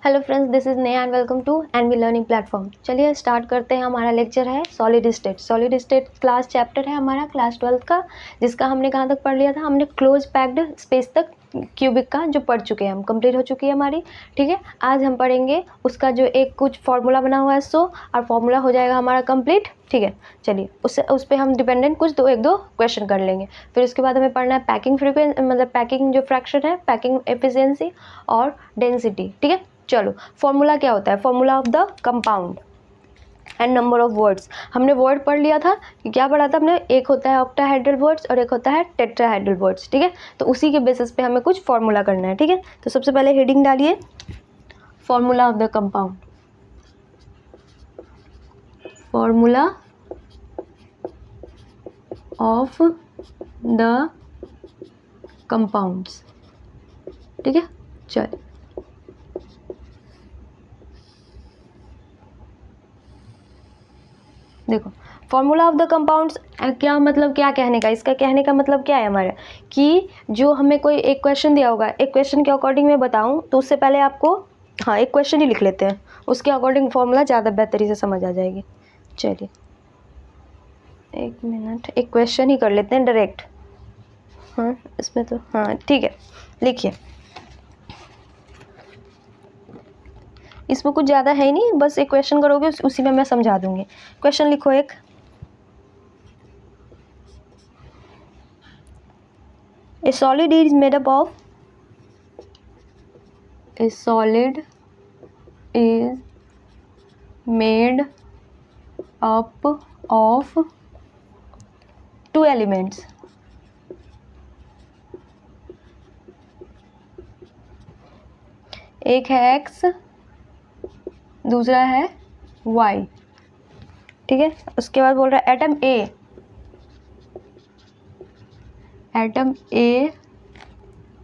Hello friends, this is Neha and welcome to NV learning platform. चलिए start करते हैं। हमारा लेक्चर है solid state. Solid state class chapter है हमारा क्लास 12 का, जिसका हमने कहाँ तक पढ़ लिया था। हमने क्लोज पैक्ड स्पेस तक क्यूबिक का जो पढ़ चुके हैं हम, कंप्लीट हो चुकी है हमारी। ठीक है, आज हम पढ़ेंगे उसका जो एक कुछ फार्मूला बना हुआ है और फार्मूला हो जाएगा हमारा कंप्लीट। ठीक है, चलिए उस पर हम डिपेंडेंट कुछ एक दो क्वेश्चन कर लेंगे। फिर उसके बाद हमें पढ़ना है पैकिंग फ्रीक्वेंसी, मतलब पैकिंग जो फ्रैक्शन है, पैकिंग एफिशिएंसी और डेंसिटी। ठीक है, चलो फॉर्मूला क्या होता है, formula of the compound and number of words. हमने वर्ड पढ़ लिया था कि क्या पढ़ा था हमने, एक होता है ऑक्टाहेड्रल वर्ड्स और एक होता है टेट्राहेड्रल वर्ड्स। ठीक है, तो उसी के बेसिस पे हमें कुछ फॉर्मूला करना है। ठीक है, तो सबसे पहले हेडिंग डालिए formula of the compound. Formula of the compounds. ठीक है, चल देखो फॉर्मूला ऑफ द कंपाउंड्स क्या मतलब, क्या कहने का, इसका कहने का मतलब क्या है हमारा, कि जो हमें कोई एक क्वेश्चन दिया होगा, एक क्वेश्चन के अकॉर्डिंग मैं बताऊं तो उससे पहले आपको हाँ एक क्वेश्चन ही लिख लेते हैं, उसके अकॉर्डिंग फॉर्मूला ज़्यादा बेहतरी से समझ आ जाएगी। चलिए एक मिनट, एक क्वेश्चन ही कर लेते हैं डायरेक्ट। हाँ इसमें तो हाँ ठीक है, लिखिए। इसमें कुछ ज़्यादा है ही नहीं, बस एक क्वेश्चन करोगे उसी में मैं समझा दूंगी। क्वेश्चन लिखो एक, A solid is made up of a solid is made up of two elements. एक है x, दूसरा है y। ठीक है, उसके बाद बोल रहा है atom A, atom A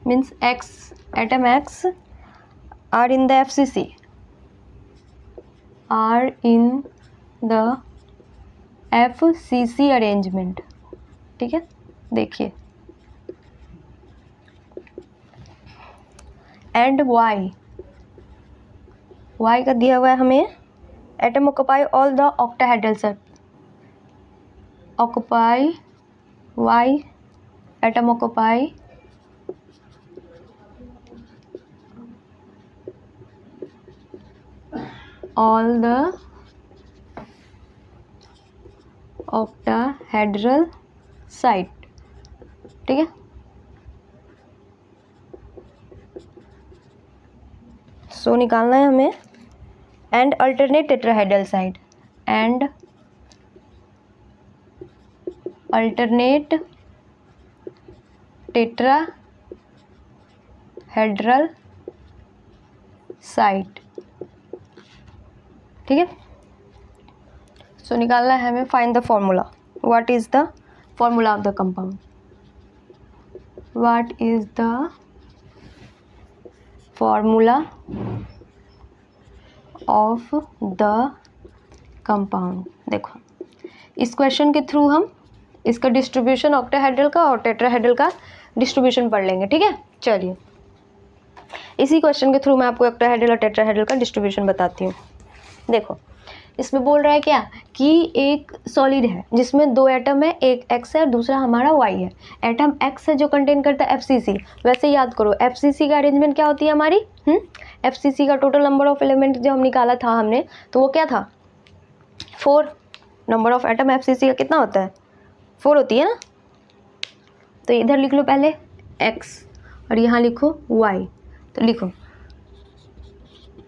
means X, atom X are in the FCC, are in the FCC arrangement। ठीक है, देखिए एंड Y का दिया हुआ है हमें, atom occupy all the octahedral set, occupy Y atom occupy all the octahedral site। ठीक है, सो निकालना है हमें and alternate tetrahedral side, and alternate tetrahedral site. ठीक है, सो निकालना है हमें find the formula. What is the formula of the compound, what is the formula of the compound. देखो इस क्वेश्चन के थ्रू हम इसका डिस्ट्रीब्यूशन ऑक्टाहेड्रल का और टेट्राहेड्रल का डिस्ट्रीब्यूशन पढ़ लेंगे। ठीक है, चलिए इसी क्वेश्चन के थ्रू मैं आपको ऑक्टाहेड्रल और टेट्राहेड्रल का डिस्ट्रीब्यूशन बताती हूँ। देखो इसमें बोल रहा है क्या, कि एक सॉलिड है जिसमें दो एटम है, एक x है और दूसरा हमारा y है। एटम x है जो कंटेन करता है FCC। वैसे याद करो FCC का अरेंजमेंट क्या होती है हमारी, FCC का टोटल नंबर ऑफ एलिमेंट जो हम निकाला था हमने, तो वो क्या था 4। नंबर ऑफ एटम FCC का कितना होता है, 4 होती है ना। तो इधर लिख लो पहले x और यहाँ लिखो y। तो लिखो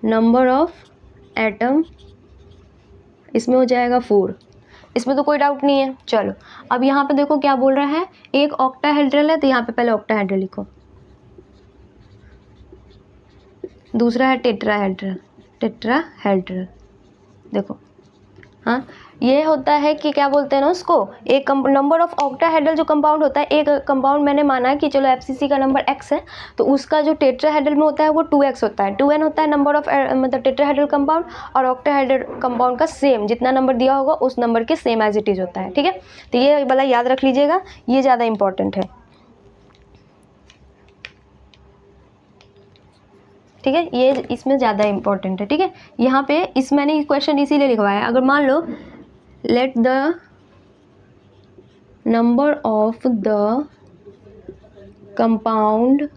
नंबर ऑफ एटम, इसमें हो जाएगा 4, इसमें तो कोई डाउट नहीं है। चलो अब यहाँ पे देखो क्या बोल रहा है, एक ऑक्टाहेड्रल है तो यहाँ पे पहले ऑक्टाहेड्रल लिखो, दूसरा है टेट्राहेड्रल, टेट्राहेड्रल। देखो हाँ ये होता है कि क्या बोलते हैं ना उसको, एक नंबर ऑफ ऑक्टाहेड्रल जो कंपाउंड होता है, एक कंपाउंड मैंने माना है कि चलो FCC का नंबर x है, तो उसका जो टेट्राहेड्रल में होता है वो 2x होता है, 2n होता है नंबर ऑफ मतलब टेट्राहेड्रल कंपाउंड, और ऑक्टाहेड्रल कंपाउंड का सेम जितना नंबर दिया होगा उस नंबर के सेम एज इट इज होता है। ठीक है, तो ये वाला याद रख लीजिएगा, ये ज़्यादा इंपॉर्टेंट है। ठीक है, ये इसमें ज़्यादा इंपॉर्टेंट है। ठीक है, यहाँ पे इस मैंने क्वेश्चन इसीलिए लिखवाया है। अगर मान लो let the number of the compound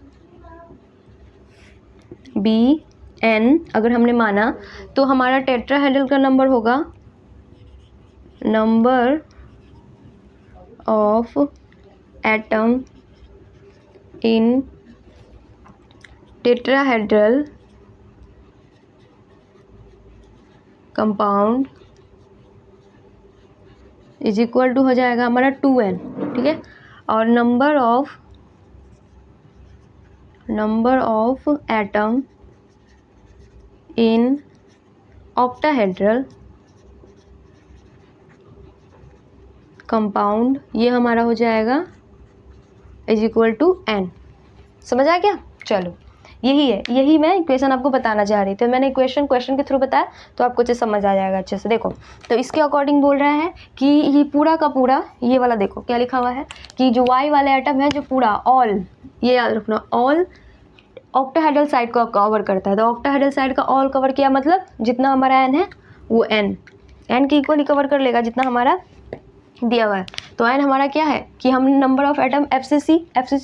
be N, अगर हमने माना तो हमारा टेट्राहेड्रल का नंबर होगा number of atom in tetrahedral compound is equal to हो जाएगा हमारा 2n। ठीक है, और number of atom in octahedral compound, ये हमारा हो जाएगा इज इक्वल टू n। समझ आ गया? चलो, यही मैं इक्वेशन आपको बताना चाह रही थी। मैंने क्वेश्चन के थ्रू बताया तो आपको अच्छे समझ आ जाएगा अच्छे से। देखो, तो इसके अकॉर्डिंग बोल रहा है कि ये पूरा का पूरा, ये वाला देखो क्या लिखा हुआ है कि जो y वाले एटम है, जो पूरा ऑल, ये याद रखना, ऑल ऑक्टाहेड्रल साइड को कवर करता है। तो ऑक्टाहेड्रल साइड का ऑल कवर किया मतलब जितना हमारा n है वो n के इक्वल ही कवर कर लेगा जितना हमारा दिया हुआ है। तो n हमारा क्या है कि हम नंबर ऑफ एटम FCC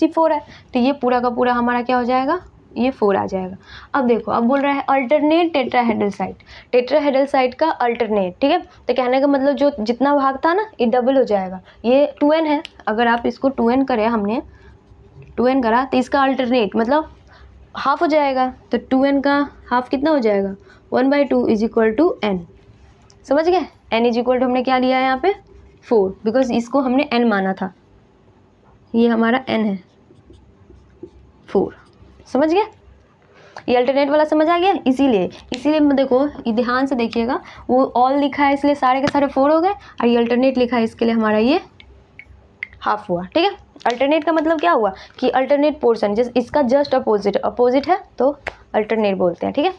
4 है, तो ये पूरा का पूरा हमारा क्या हो जाएगा, ये 4 आ जाएगा। अब देखो, अब बोल रहा है अल्टरनेट टेट्राहेड्रल साइड का अल्टरनेट। ठीक है, तो कहने का मतलब जो जितना भाग था ना ये डबल हो जाएगा। ये 2n है, अगर आप इसको 2n करें, हमने 2n करा तो इसका अल्टरनेट मतलब हाफ हो जाएगा। तो 2n का हाफ कितना हो जाएगा, 1/2 इज इक्वल टू n। समझ गए? n इज इक्वल टू हमने क्या लिया है यहाँ पे 4, बिकॉज इसको हमने n माना था, ये हमारा n है 4। समझ गए? ये अल्टरनेट वाला समझ आ गया? इसीलिए देखो, ये ध्यान से देखिएगा, वो ऑल लिखा है इसलिए सारे के सारे 4 हो गए, और ये अल्टरनेट लिखा है इसके लिए हमारा ये हाफ हुआ। ठीक है, अल्टरनेट का मतलब क्या हुआ कि अल्टरनेट पोर्शन, जैसे इसका जस्ट अपोजिट है तो अल्टरनेट बोलते हैं। ठीक है,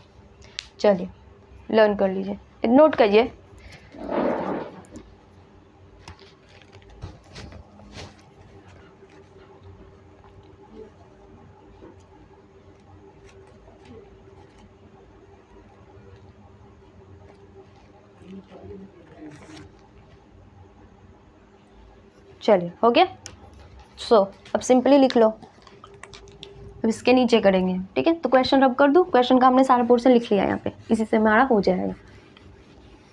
चलिए लर्न कर लीजिए, नोट करिए। चलिए, हो गया? अब सिंपली लिख लो, अब इसके नीचे करेंगे। ठीक है, तो क्वेश्चन रब कर दूँ, क्वेश्चन का हमने सारा पोर्शन लिख लिया यहाँ पे, इसी से हमारा हो जाएगा।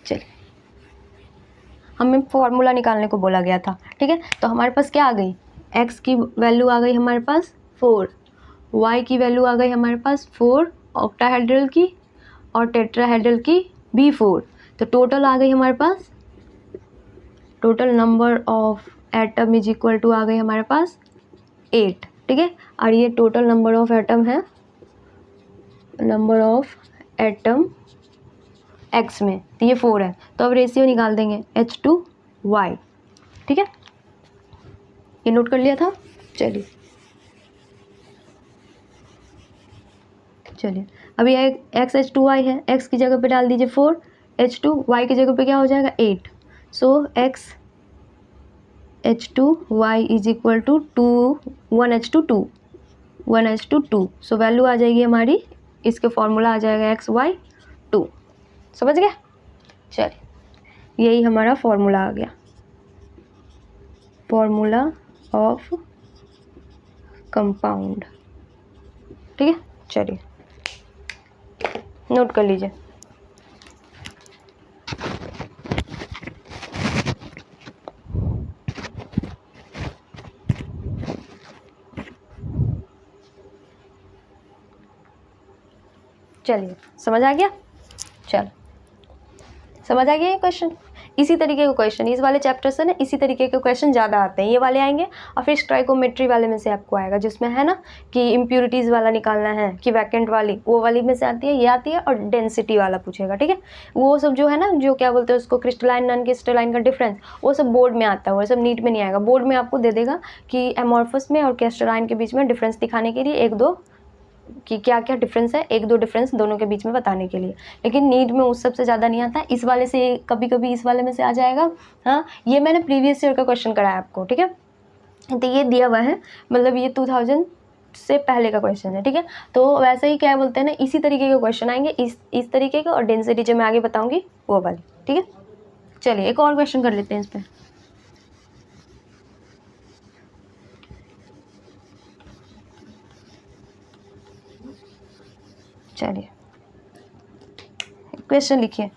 चलिए, हमें फॉर्मूला निकालने को बोला गया था। ठीक है, तो हमारे पास क्या आ गई, x की वैल्यू आ गई हमारे पास 4, y की वैल्यू आ गई हमारे पास 4 ऑक्टाहेड्रल की, और टेट्राहेड्रल की भी 4। तो टोटल आ गई हमारे पास, total number of atom is equal to आ गई हमारे पास 8। ठीक है, और ये टोटल नंबर ऑफ एटम है, नंबर ऑफ एटम x में, तो ये 4 है। तो अब रेशियो निकाल देंगे H2Y। ठीक है, ये नोट कर लिया था। चलिए अभी x H2Y है, x की जगह पे डाल दीजिए 4, H2, y की जगह पे क्या हो जाएगा 8। So x H2Y is equal to 1H2 so value आ जाएगी हमारी, इसके फॉर्मूला आ जाएगा XY2। समझ गए? चलिए, यही हमारा फॉर्मूला आ गया, फॉर्मूला ऑफ कंपाउंड। ठीक है, चलिए नोट कर लीजिए। चलिए, समझ आ गया? चलो, समझ आ गया ये क्वेश्चन? इसी तरीके के क्वेश्चन इस वाले चैप्टर से ना, इसी तरीके के क्वेश्चन ज़्यादा आते हैं। ये वाले आएंगे, और फिर स्ट्राइकोमेट्री वाले में से आपको आएगा, जिसमें है ना कि इम्प्यूरिटीज़ वाला निकालना है कि वैकेंट वाली, वो वाली में से आती है, ये आती है, और डेंसिटी वाला पूछेगा। ठीक है, वो सब जो है ना, जो क्या बोलते हैं उसको, क्रिस्टलाइन नॉन क्रिस्टलाइन का डिफरेंस, वो सब बोर्ड में आता है, वो सब नीट में नहीं आएगा। बोर्ड में आपको दे देगा कि एमॉर्फस में और क्रिस्टलाइन के बीच में डिफरेंस दिखाने के लिए 1-2 कि क्या क्या डिफरेंस है, 1-2 डिफरेंस दोनों के बीच में बताने के लिए। लेकिन नीट में उस सबसे ज़्यादा नहीं आता। इस वाले से कभी कभी इस वाले में से आ जाएगा। हाँ, ये मैंने प्रीवियस ईयर का क्वेश्चन कराया आपको। ठीक है, तो ये दिया हुआ है, मतलब ये 2000 से पहले का क्वेश्चन है, ठीक है। तो वैसे ही क्या बोलते हैं ना, इसी तरीके के क्वेश्चन आएंगे, इस तरीके के, और डेंसिटी जो मैं आगे बताऊंगी वो वाली, ठीक है। चलिए एक और क्वेश्चन कर लेते हैं इस पर। चलिए क्वेश्चन लिखिए।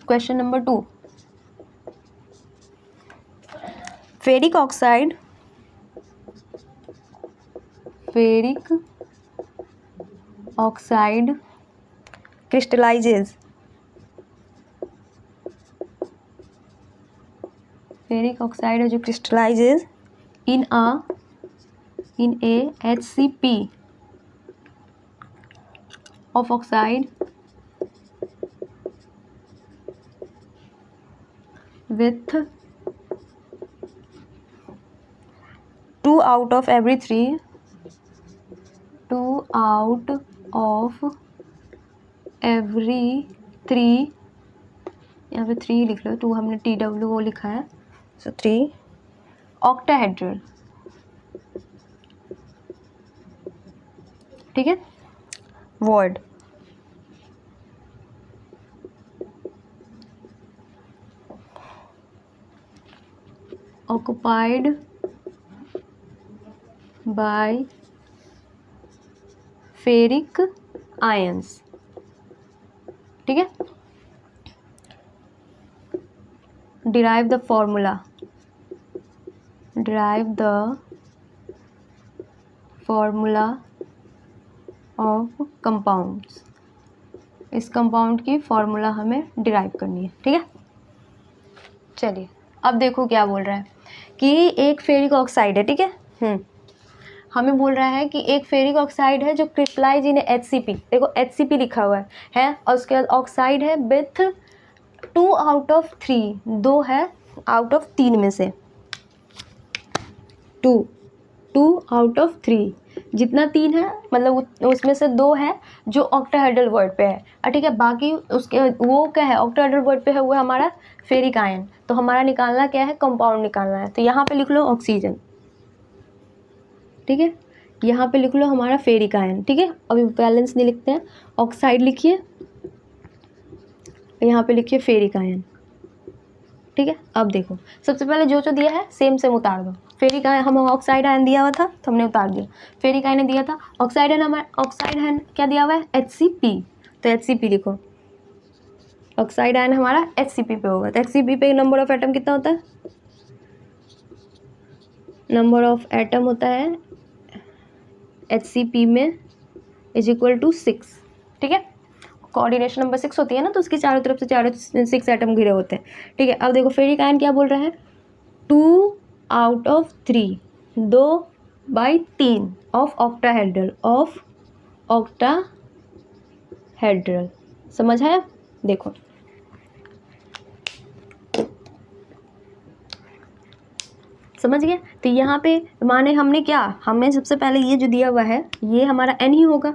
Question number 2, ferric oxide crystallizes ferric oxide है जो crystallizes in a HCP of oxide with 2 out of every 3 यहाँ पे 3 लिख लो, 2 हमने TW वो लिखा है, सो 3 ऑक्टाहेड्रल, ठीक है, word occupied by ferric ions, ठीक है। derive the formula of compounds, इस कंपाउंड की फॉर्मूला हमें डिराइव करनी है, ठीक है। चलिए अब देखो क्या बोल रहा है कि एक फेरिक ऑक्साइड है, ठीक है। हमें बोल रहा है कि एक फेरिक ऑक्साइड है जो क्रिस्टलाइज इन HCP, देखो HCP लिखा हुआ है, और उसके बाद ऑक्साइड है विथ 2 out of 3, 2 है आउट ऑफ 3 में से, 2 out of 3, जितना 3 है मतलब उसमें से 2 है जो ऑक्टाहेड्रल वर्ड पे है, ठीक है। बाकी उसके वो क्या है, ऑक्टाहेड्रल वर्ड पे है, वो है हमारा फेरिक आयन। तो हमारा निकालना क्या है, कंपाउंड निकालना है। तो यहाँ पे लिख लो ऑक्सीजन, ठीक है, यहाँ पे लिख लो हमारा फेरिक आयन, ठीक है। अभी बैलेंस नहीं लिखते हैं, ऑक्साइड लिखिए, यहाँ पे लिखिए फेरिक आयन, ठीक है। अब देखो सबसे पहले जो दिया है सेम उतार दो। फेरिक आयन हम ऑक्साइड आयन दिया हुआ था तो हमने उतार दिया, फेरिक आयन दिया था, ऑक्साइड आयन क्या दिया हुआ है, HCP, तो HCP लिखो, ऑक्साइड आयन हमारा HCP पे होगा। तो HCP पे नंबर ऑफ एटम कितना होता है, नंबर ऑफ एटम होता है HCP में इज इक्वल टू 6, ठीक है। कोऑर्डिनेशन नंबर 6 होती है ना, तो उसकी चारों तरफ से 6 एटम घिरे होते हैं, ठीक है। अब देखो फेरिक आयन क्या बोल रहा है, 2 out of 3, 2/3 ऑफ ऑक्टाहेड्रल, समझ है। देखो समझ गया। तो यहाँ पे माने हमने क्या, हमें सबसे पहले ये जो दिया हुआ है ये हमारा N ही होगा,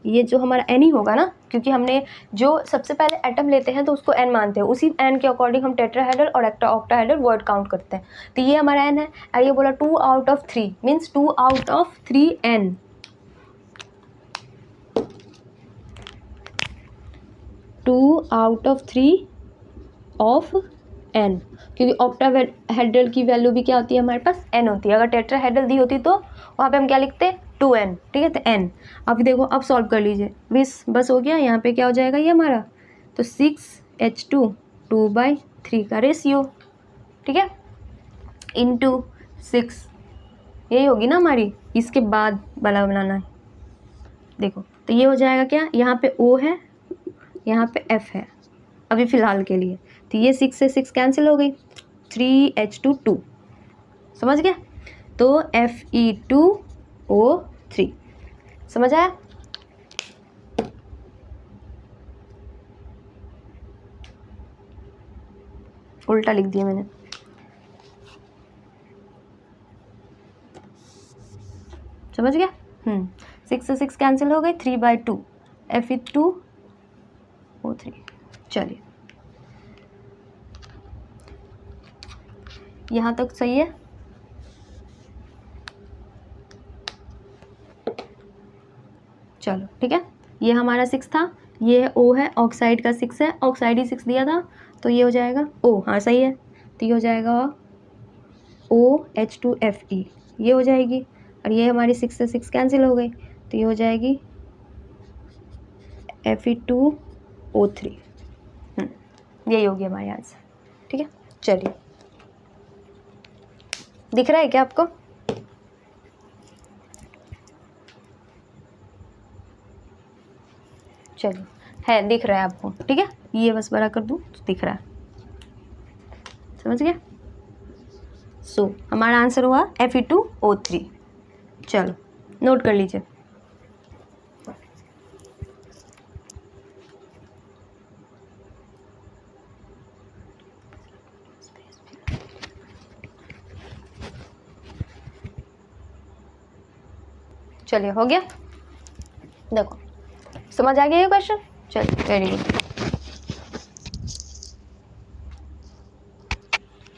ये जो हमारा N ही होगा ना, क्योंकि हमने जो सबसे पहले एटम लेते हैं तो उसको N मानते हैं, उसी N के अकॉर्डिंग हम टेट्राहेड्रल और ऑक्टाहेड्रल वर्ड काउंट करते हैं। तो ये हमारा N है, और ये बोला 2 out of 3 means 2 out of 3 N, 2 out of 3 of N, क्योंकि ऑक्टाहेड्रल की वैल्यू भी क्या होती है हमारे पास, N होती है। अगर टेट्राहेड्रल दी होती तो वहाँ पे हम क्या लिखते, 2N, ठीक है। तो N, अब देखो अब सॉल्व कर लीजिए, बस हो गया। यहाँ पे क्या हो जाएगा ये हमारा, तो 6H2 2/3 का रेशियो, ठीक है, इंटू 6, यही होगी ना हमारी, इसके बाद वाला बनाना है। देखो तो ये हो जाएगा क्या, यहाँ पे O है, यहाँ पे F है अभी फ़िलहाल के लिए, तो ये 6 से 6 कैंसिल हो गई, 3H2 2, समझ गया। तो Fe2O3, समझ आया। उल्टा लिख दिया मैंने, समझ गया। 6 से 6 कैंसिल हो गई, 3/2 Fe2O3। चलिए यहाँ तक सही है। चलो ठीक है, ये हमारा 6 था, ये O है, ऑक्साइड का 6 है, ऑक्साइड ही 6 दिया था, तो ये हो जाएगा O, हाँ सही है, तो ये हो जाएगा OH2Fe, ये हो जाएगी, और ये हमारी 6 से 6 कैंसिल हो गई, तो ये हो जाएगी Fe2O3। यही होगी हमारे आंसर। ठीक है, चलिए, दिख रहा है क्या आपको? चलो, है, दिख रहा है आपको? ठीक है, ये बस बड़ा कर दूँ तो दिख रहा है, समझ गया? सो हमारा आंसर हुआ Fe2O3। चलो नोट कर लीजिए। चलिए, हो गया? देखो, समझ आ गया ये क्वेश्चन? चलिए, वेरी गुड।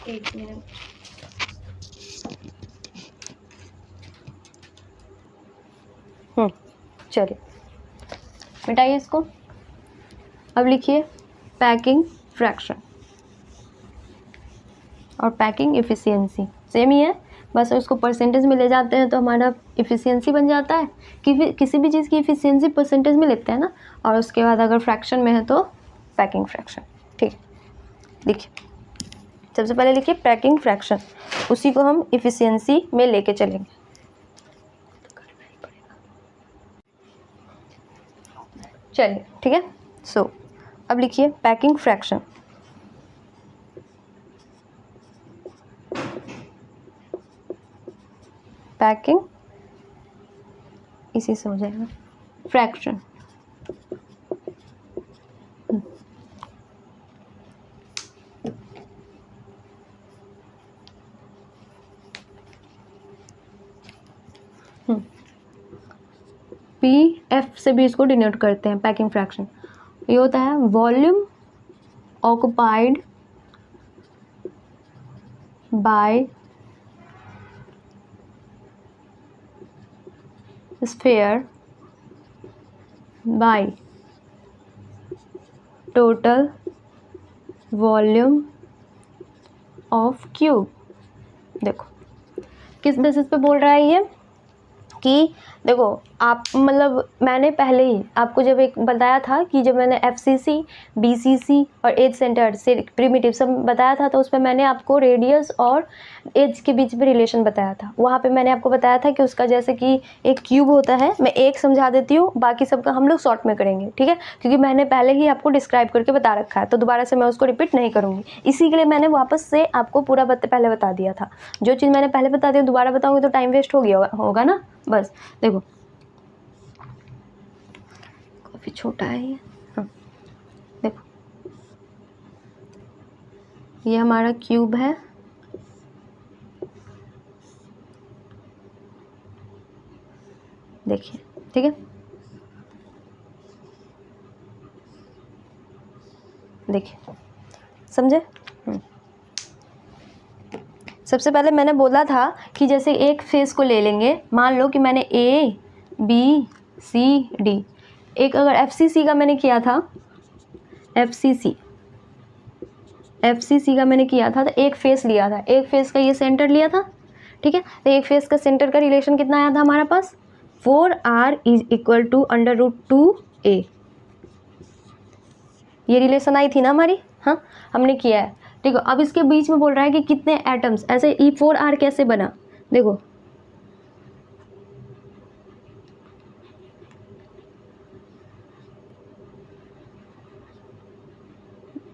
एक मिनट, चलिए मिटाइए इसको। अब लिखिए पैकिंग फ्रैक्शन और पैकिंग इफ़िशियंसी, सेम ही है, बस उसको परसेंटेज में ले जाते हैं तो हमारा इफ़िशियंसी बन जाता है। कि किसी भी चीज़ की इफ़िशियंसी परसेंटेज में लेते हैं ना, और उसके बाद अगर फ्रैक्शन में है तो पैकिंग फ्रैक्शन। ठीक है, लिखिए, सबसे पहले लिखिए पैकिंग फ्रैक्शन, उसी को हम इफ़िशियंसी में लेके चलेंगे। चलिए ठीक है, सो अब लिखिए पैकिंग फ्रैक्शन। पैकिंग इसी से हो जाएगा फ्रैक्शन। PF से भी इसको डिनोट करते हैं पैकिंग फ्रैक्शन। ये होता है volume occupied by sphere by total volume of cube. देखो किस बेसिस पे बोल रहा है ये, कि देखो आप, मतलब मैंने पहले ही आपको जब एक बताया था कि जब मैंने FCC, BCC और एज सेंटर से प्रिमिटिव सब बताया था, तो उसमें मैंने आपको रेडियस और एज के बीच में रिलेशन बताया था। वहाँ पे मैंने आपको बताया था कि उसका जैसे कि एक क्यूब होता है, मैं एक समझा देती हूँ, बाकी सबका हम लोग शॉर्ट में करेंगे, ठीक है, क्योंकि मैंने पहले ही आपको डिस्क्राइब करके बता रखा है, तो दोबारा से मैं उसको रिपीट नहीं करूँगी, इसी के लिए मैंने वापस से आपको पूरा पहले बता दिया था। जो चीज़ मैंने पहले बता दी दोबारा बताऊँगी तो टाइम वेस्ट हो गया होगा ना। बस देखो, काफ़ी छोटा है ये, हाँ देखो, ये हमारा क्यूब है, देखिए, ठीक है, देखिए, समझे? सबसे पहले मैंने बोला था कि जैसे एक फेस को ले लेंगे, मान लो कि मैंने ABCD, एक अगर FCC का मैंने किया था, FCC का मैंने किया था, तो एक फेस लिया था, एक फेस का ये सेंटर लिया था, ठीक है, तो एक फेस का सेंटर का रिलेशन कितना आया था हमारे पास, 4R = √2A, ये रिलेशन आई थी ना हमारी, हाँ हमने किया है। देखो अब इसके बीच में बोल रहा है कि कितने एटम्स, ऐसे E4R कैसे बना, देखो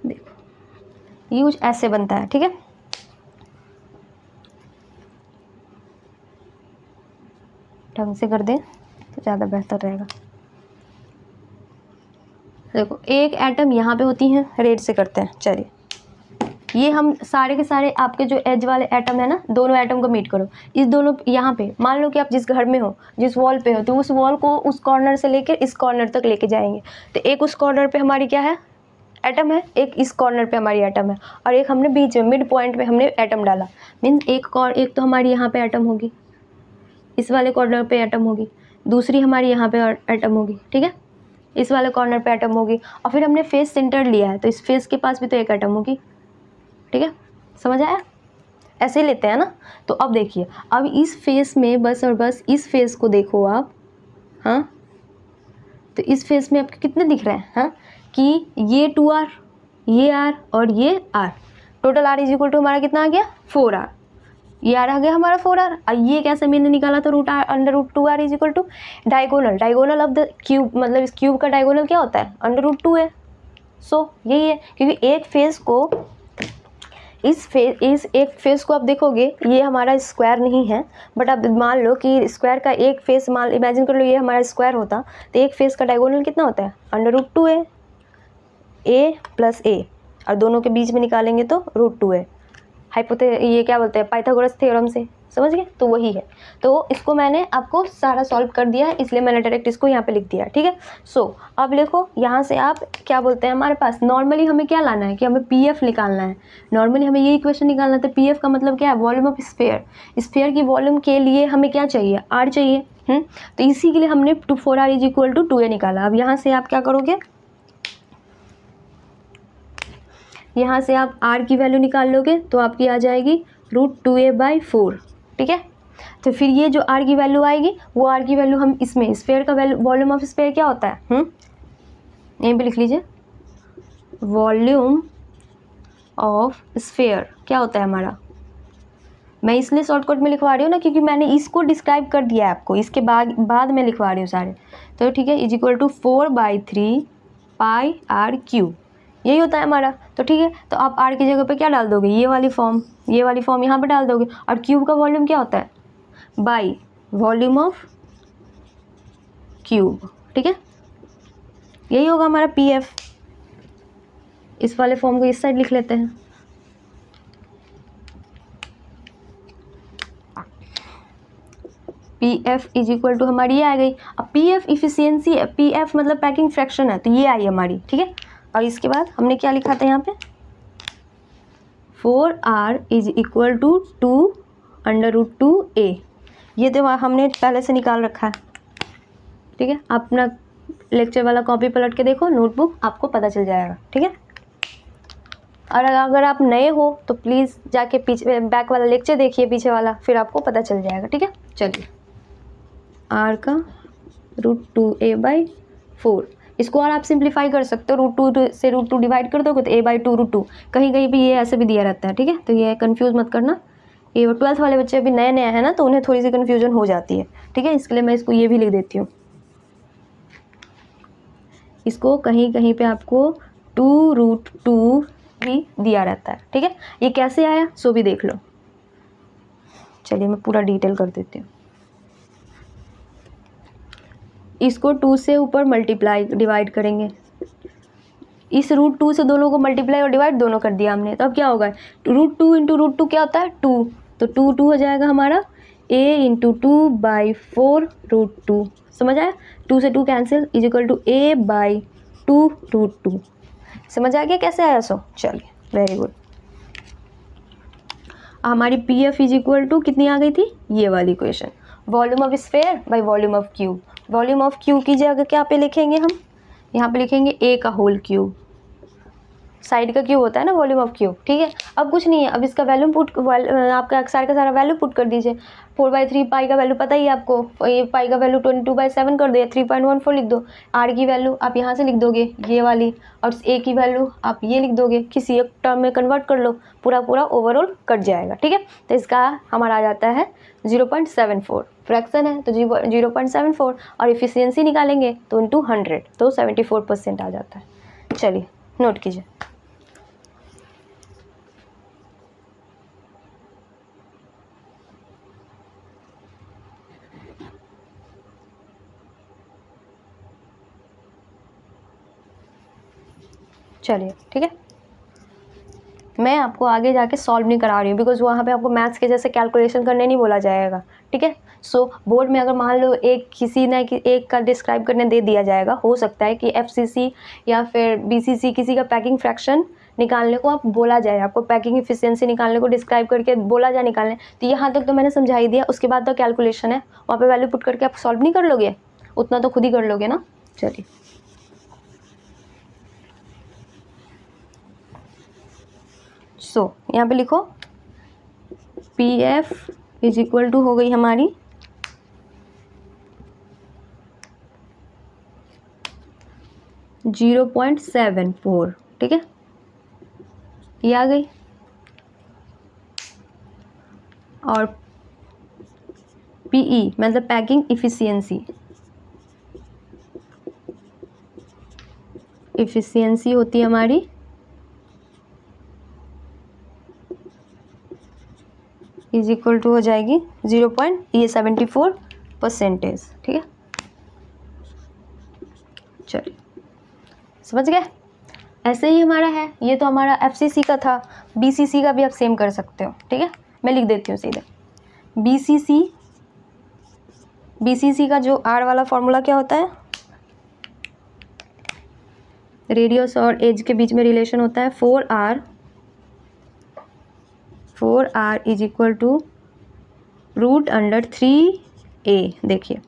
देखो यूज ऐसे बनता है, ठीक है, ढंग से कर दें तो ज़्यादा बेहतर रहेगा। देखो एक एटम यहाँ पे होती हैं, रेड से करते हैं, चलिए ये हम सारे के सारे आपके जो एज वाले एटम है ना, दोनों एटम को मीट करो, इस दोनों यहाँ पे मान लो कि आप जिस घर में हो, जिस वॉल पे हो, तो उस वॉल को उस कॉर्नर से लेकर इस कॉर्नर तक लेके जाएंगे, तो एक उस कॉर्नर पे हमारी क्या है, एटम है, एक इस कॉर्नर पे हमारी एटम है और एक हमने बीच में मिड पॉइंट पे हमने एटम डाला। मीन्स एक तो हमारी यहाँ पे एटम होगी, इस वाले कॉर्नर पे एटम होगी, दूसरी हमारी यहाँ पे एटम होगी, ठीक है, इस वाले कॉर्नर पे एटम होगी, और फिर हमने फेस सेंटर लिया है तो इस फेस के पास भी तो एक एटम होगी, ठीक है, समझ आया? ऐसे ही लेते हैं ना। तो अब देखिए, अब इस फेस में बस और बस इस फेस को देखो आप, हाँ, तो इस फेस में आपके कितने दिख रहे हैं, हाँ, कि ये 2r, ये r और ये r, total r is equal to हमारा कितना आ गया 4r, ये आ गया हमारा 4r। और ये कैसे मैंने निकाला था √2r is equal to diagonal of the cube, मतलब इस क्यूब का डायगोनल क्या होता है √2 है। सो यही है, क्योंकि एक फेस को इस एक फेस को आप देखोगे ये हमारा स्क्वायर नहीं है, बट आप मान लो कि स्क्वायर का एक फेस, मान इमेजिन कर लो ये हमारा स्क्वायर होता तो एक फेस का डायगोनल कितना होता है √2 है, a प्लस a, और दोनों के बीच में निकालेंगे तो √2 है। ये क्या बोलते हैं पाइथागोरस थ्योरम से, समझ गए? तो वही है। तो इसको मैंने आपको सारा सॉल्व कर दिया है, इसलिए मैंने डायरेक्ट इसको यहाँ पे लिख दिया, ठीक है। सो अब देखो यहाँ से आप क्या बोलते हैं, हमारे पास नॉर्मली हमें क्या लाना है कि हमें पीएफ निकालना है। नॉर्मली हमें ये इक्वेशन निकालना था, पीएफ का मतलब क्या है, वॉल्यूम ऑफ स्फीयर। स्फीयर की वॉल्यूम के लिए हमें क्या चाहिए, आर चाहिए। तो इसी के लिए हमने 4r is equal to 2a निकाला। अब यहाँ से आप क्या करोगे, यहाँ से आप r की वैल्यू निकाल लोगे तो आपकी आ जाएगी √2a/4, ठीक है। तो फिर ये जो r की वैल्यू आएगी वो r की वैल्यू हम इसमें स्फीयर का वॉल्यूम ऑफ स्फीयर क्या होता है, यहीं पे लिख लीजिए, वॉल्यूम ऑफ स्फीयर क्या होता है हमारा। मैं इसलिए शॉर्टकट में लिखवा रही हूँ ना, क्योंकि मैंने इसको डिस्क्राइब कर दिया है आपको, इसके बाद में लिखवा रही हूँ सारे। तो ठीक है, इज इक्वल टू 4/3 πr3, यही होता है हमारा। तो ठीक है, तो आप r की जगह पे क्या डाल दोगे, ये वाली फॉर्म यहाँ पे डाल दोगे। और क्यूब का वॉल्यूम क्या होता है, बाई वॉल्यूम ऑफ क्यूब, ठीक है, यही होगा हमारा पीएफ। इस वाले फॉर्म को इस साइड लिख लेते हैं। पीएफ इज इक्वल टू हमारी ये आ गई। अब पीएफ इफिशियंसी है, पीएफ मतलब पैकिंग फ्रैक्शन है, तो ये आई हमारी, ठीक है। और इसके बाद हमने क्या लिखा था यहाँ पे, 4r is equal to 2√2a, ये तो हमने पहले से निकाल रखा है, ठीक है। अपना लेक्चर वाला कॉपी पलट के देखो, नोटबुक, आपको पता चल जाएगा, ठीक है। और अगर आप नए हो तो प्लीज़ जाके पीछे बैक वाला लेक्चर देखिए, पीछे वाला, फिर आपको पता चल जाएगा, ठीक है। चलिए, r का √2a/4, इसको और आप सिंप्लीफाई कर सकते हो, √2 से √2 डिवाइड कर दोगे तो a/2√2, कहीं कहीं भी ये ऐसे भी दिया रहता है, ठीक है। तो ये कंफ्यूज मत करना, ये 12th वाले बच्चे अभी नए हैं ना, तो उन्हें थोड़ी सी कन्फ्यूजन हो जाती है, ठीक है। इसके लिए मैं इसको ये भी लिख देती हूँ, इसको कहीं कहीं पे आपको 2√2 भी दिया रहता है, ठीक है। ये कैसे आया सो भी देख लो। चलिए मैं पूरा डिटेल कर देती हूँ। इसको 2 से ऊपर मल्टीप्लाई डिवाइड करेंगे, इस √2 से दोनों को मल्टीप्लाई और डिवाइड दोनों कर दिया हमने, तो अब क्या होगा, √2 इंटू √2 क्या होता है 2, तो 2 हो जाएगा हमारा, a इंटू 2/4√2, समझ आया। 2 से 2 cancel, is equal to a/2√2, समझ आ गया कैसे आया सो। चलिए वेरी गुड। हमारी P F is equal to कितनी आ गई थी, ये वाली equation, volume of sphere by volume of cube. Volume of cube की जगह क्या पे लिखेंगे हम, यहाँ पे लिखेंगे a का होल क्यूब, साइड का क्यूब होता है ना वॉल्यूम ऑफ क्यूब, ठीक है। अब कुछ नहीं है, अब इसका वैल्यू आपका सारा का सारा वैल्यू पुट कर दीजिए। 4/3 पाई का वैल्यू पता ही है आपको, ये पाई का वैल्यू 22/7 कर दिया, 3.14 लिख दो। r की वैल्यू आप यहाँ से लिख दोगे ये वाली, और a की वैल्यू आप ये लिख दोगे, किसी एक टर्म में कन्वर्ट कर लो, पूरा ओवरऑल कट जाएगा, ठीक है। तो इसका हमारा आ जाता है 0.74, फ्रैक्शन है तो 0.74, और इफिशियंसी निकालेंगे तो इंटू 100 तो 74% आ जाता है। चलिए नोट कीजिए। चलिए ठीक है, मैं आपको आगे जाके सॉल्व नहीं करा रही हूँ, बिकॉज वहाँ पे आपको मैथ्स के जैसे कैलकुलेशन करने नहीं बोला जाएगा, ठीक है। सो बोर्ड में अगर मान लो एक किसी ना कि एक का डिस्क्राइब करने दे दिया जाएगा, हो सकता है कि FCC या फिर BCC किसी का पैकिंग फ्रैक्शन निकालने को आप बोला जाए, आपको पैकिंग इफिशियंसी निकालने को डिस्क्राइब करके बोला जाए निकालने, तो यहाँ तक तो मैंने समझा ही दिया। उसके बाद तो कैलकुलेशन है, वहाँ पे वैल्यू पुट करके आप सॉल्व नहीं कर लोगे, उतना तो खुद ही कर लोगे ना। चलिए यहाँ पे लिखो PF इज इक्वल टू हो गई हमारी 0.74, ठीक है, ये आ गई। और PE मतलब पैकिंग इफिशियंसी, इफिशियंसी होती है हमारी इज इक्वल टू हो जाएगी 0.74%, ठीक है। चलिए समझ गए। ऐसे ही हमारा है, ये तो हमारा FCC का था, BCC का भी आप सेम कर सकते हो, ठीक है। मैं लिख देती हूँ सीधे। BCC का जो R वाला फॉर्मूला क्या होता है, रेडियस और एज के बीच में रिलेशन होता है 4R is equal to √3a। देखिए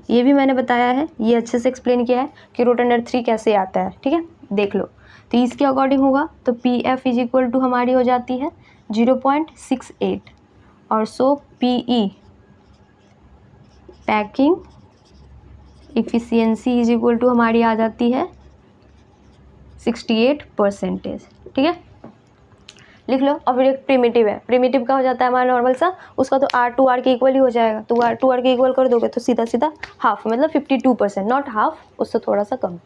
ये भी मैंने बताया है, ये अच्छे से एक्सप्लेन किया है कि √3 कैसे आता है, ठीक है, देख लो। तो इसके अकॉर्डिंग होगा तो PF इज इक्वल टू हमारी हो जाती है 0.68 और so PE packing efficiency is equal to हमारी आ जाती है 68%, ठीक है, लिख लो। और फिर एक प्रिमिटिव है, प्रिमिटिव का हो जाता है हमारा नॉर्मल सा, उसका तो R 2R के इक्वल ही हो जाएगा, तो R के इक्वल कर दोगे तो सीधा सीधा हाफ, मतलब 52%, नॉट हाफ, उससे थोड़ा सा कम।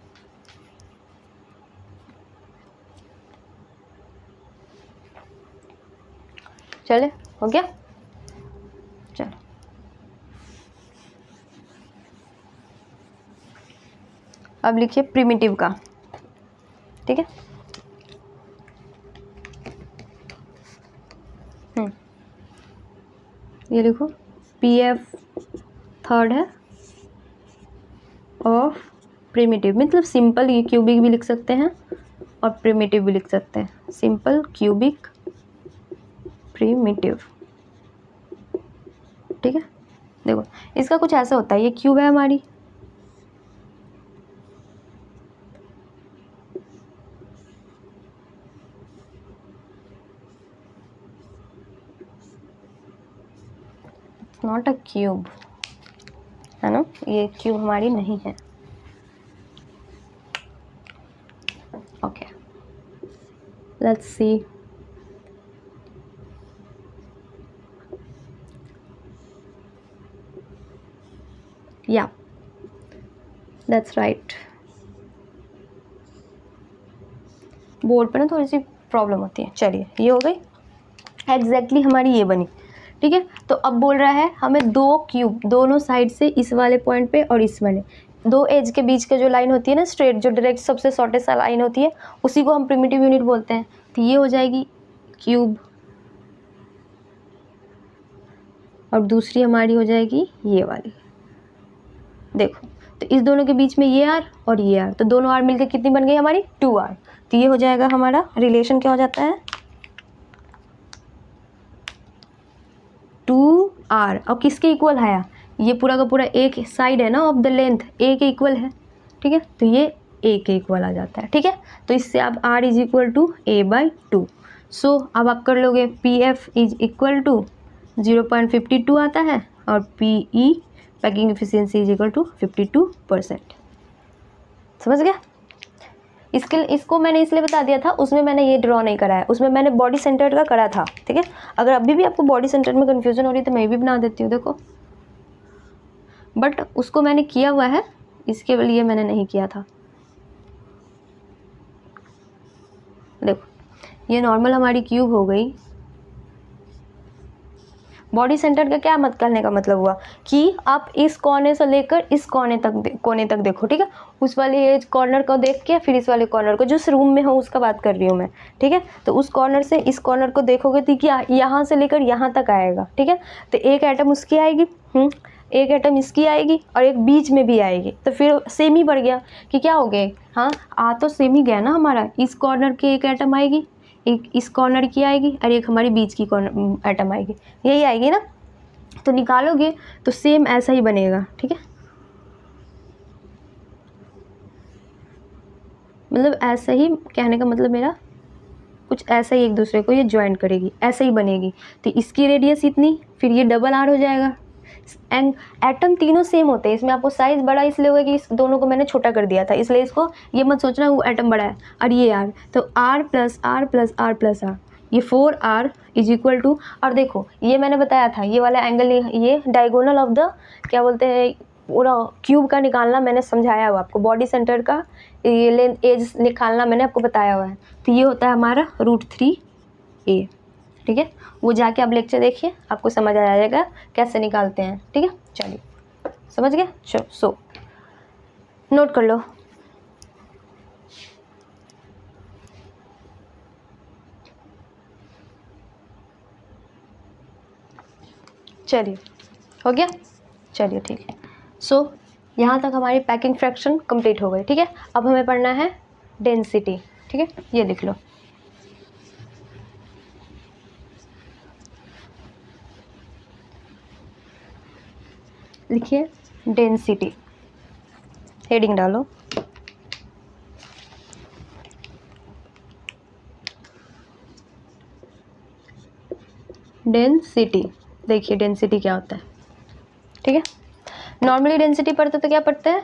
चले, हो गया। चलो अब लिखिए प्रिमिटिव का, ठीक है। ये लिखो PF थर्ड है ऑफ प्रिमिटिव, मतलब सिंपल, ये क्यूबिक भी लिख सकते हैं और प्रिमिटिव भी लिख सकते हैं, सिंपल क्यूबिक प्रिमिटिव, ठीक है। देखो इसका कुछ ऐसा होता है, ये क्यूब है हमारी, नॉट अ क्यूब, है ना, ये क्यूब हमारी नहीं है। ओके लेट्स सी, या दैट्स राइट। बोर्ड पर ना थोड़ी सी प्रॉब्लम होती है। चलिए ये हो गई एग्जैक्टली हमारी ये बनी, ठीक है। तो अब बोल रहा है हमें दो क्यूब दोनों साइड से, इस वाले पॉइंट पे और इस वाले, दो एज के बीच के जो लाइन होती है ना स्ट्रेट, जो डायरेक्ट सबसे शॉर्टेस्ट लाइन होती है, उसी को हम प्रिमिटिव यूनिट बोलते हैं। तो ये हो जाएगी क्यूब और दूसरी हमारी हो जाएगी ये वाली। देखो तो इस दोनों के बीच में ये आर और ये आर, तो दोनों आर मिलकर कितनी बन गई हमारी 2R। तो ये हो जाएगा हमारा रिलेशन, क्या हो जाता है 2R। और किसके इक्वल है, ये पूरा का पूरा एक साइड है ना ऑफ द लेंथ, ए के इक्वल है, ठीक है, तो ये ए के इक्वल आ जाता है, ठीक है। तो इससे आप R is equal to A/2। So अब आप कर लोगे PF इज इक्वल टू 0.52 आता है और PE packing efficiency is equal to 52%। समझ गया। इसको मैंने इसलिए बता दिया था, उसमें मैंने ये ड्रॉ नहीं करा है, उसमें मैंने बॉडी सेंटर्ड का करा था, ठीक है। अगर अभी भी आपको बॉडी सेंटर्ड में कन्फ्यूजन हो रही है तो मैं भी बना देती हूँ, देखो, बट उसको मैंने किया हुआ है, इसके लिए मैंने नहीं किया था। देखो ये नॉर्मल हमारी क्यूब हो गई, बॉडी सेंटर का क्या मत करने का मतलब हुआ कि आप इस कोने से लेकर इस कोने तक देखो, ठीक है। उस वाले एज कॉर्नर को देख के फिर इस वाले कॉर्नर को, जिस रूम में हो उसका बात कर रही हूँ मैं, ठीक है। तो उस कॉर्नर से इस कॉर्नर को देखोगे तो क्या यहाँ से लेकर यहाँ तक आएगा, ठीक है। तो एक एटम उसकी आएगी, एक एटम इसकी आएगी और एक बीच में भी आएगी, तो फिर सेम ही बढ़ गया कि क्या हो गए, हाँ आ तो सेम ही गया ना हमारा। इस कॉर्नर की एक एटम आएगी, एक इस कॉर्नर की आएगी और एक हमारी बीच की कॉर्नर एटम आएगी, यही आएगी ना। तो निकालोगे तो सेम ऐसा ही बनेगा, ठीक है। मतलब ऐसा ही कहने का मतलब मेरा कुछ ऐसा ही एक दूसरे को ये ज्वाइन करेगी, ऐसे ही बनेगी। तो इसकी रेडियस इतनी, फिर ये डबल आर हो जाएगा। एंड एटम तीनों सेम होते हैं, इसमें आपको साइज़ बड़ा इसलिए होगा कि इस दोनों को मैंने छोटा कर दिया था, इसलिए इसको ये मत सोचना वो एटम बड़ा है। और ये आर, तो R plus R plus R plus R, ये 4r इज इक्वल टू, और देखो ये मैंने बताया था ये वाला एंगल, ये डायगोनल ऑफ द क्या बोलते हैं पूरा क्यूब का निकालना मैंने समझाया हुआ आपको, बॉडी सेंटर का ये लेंथ एज निकालना मैंने आपको बताया हुआ है। तो ये होता है हमारा √3a, ठीक है। वो जाके आप लेक्चर देखिए, आपको समझ आ जाएगा कैसे निकालते हैं, ठीक है। चलिए समझ गए, चलो सो नोट कर लो। चलिए हो गया, चलिए ठीक है। सो यहाँ तक हमारी पैकिंग फ्रैक्शन कंप्लीट हो गई, ठीक है। अब हमें पढ़ना है डेंसिटी, ठीक है। ये लिख लो, लिखिए डेंसिटी, हेडिंग डालो। डेंसिटी, देखिए डेंसिटी क्या होता है, ठीक है। नॉर्मली डेंसिटी पढ़ते तो क्या पढ़ते हैं,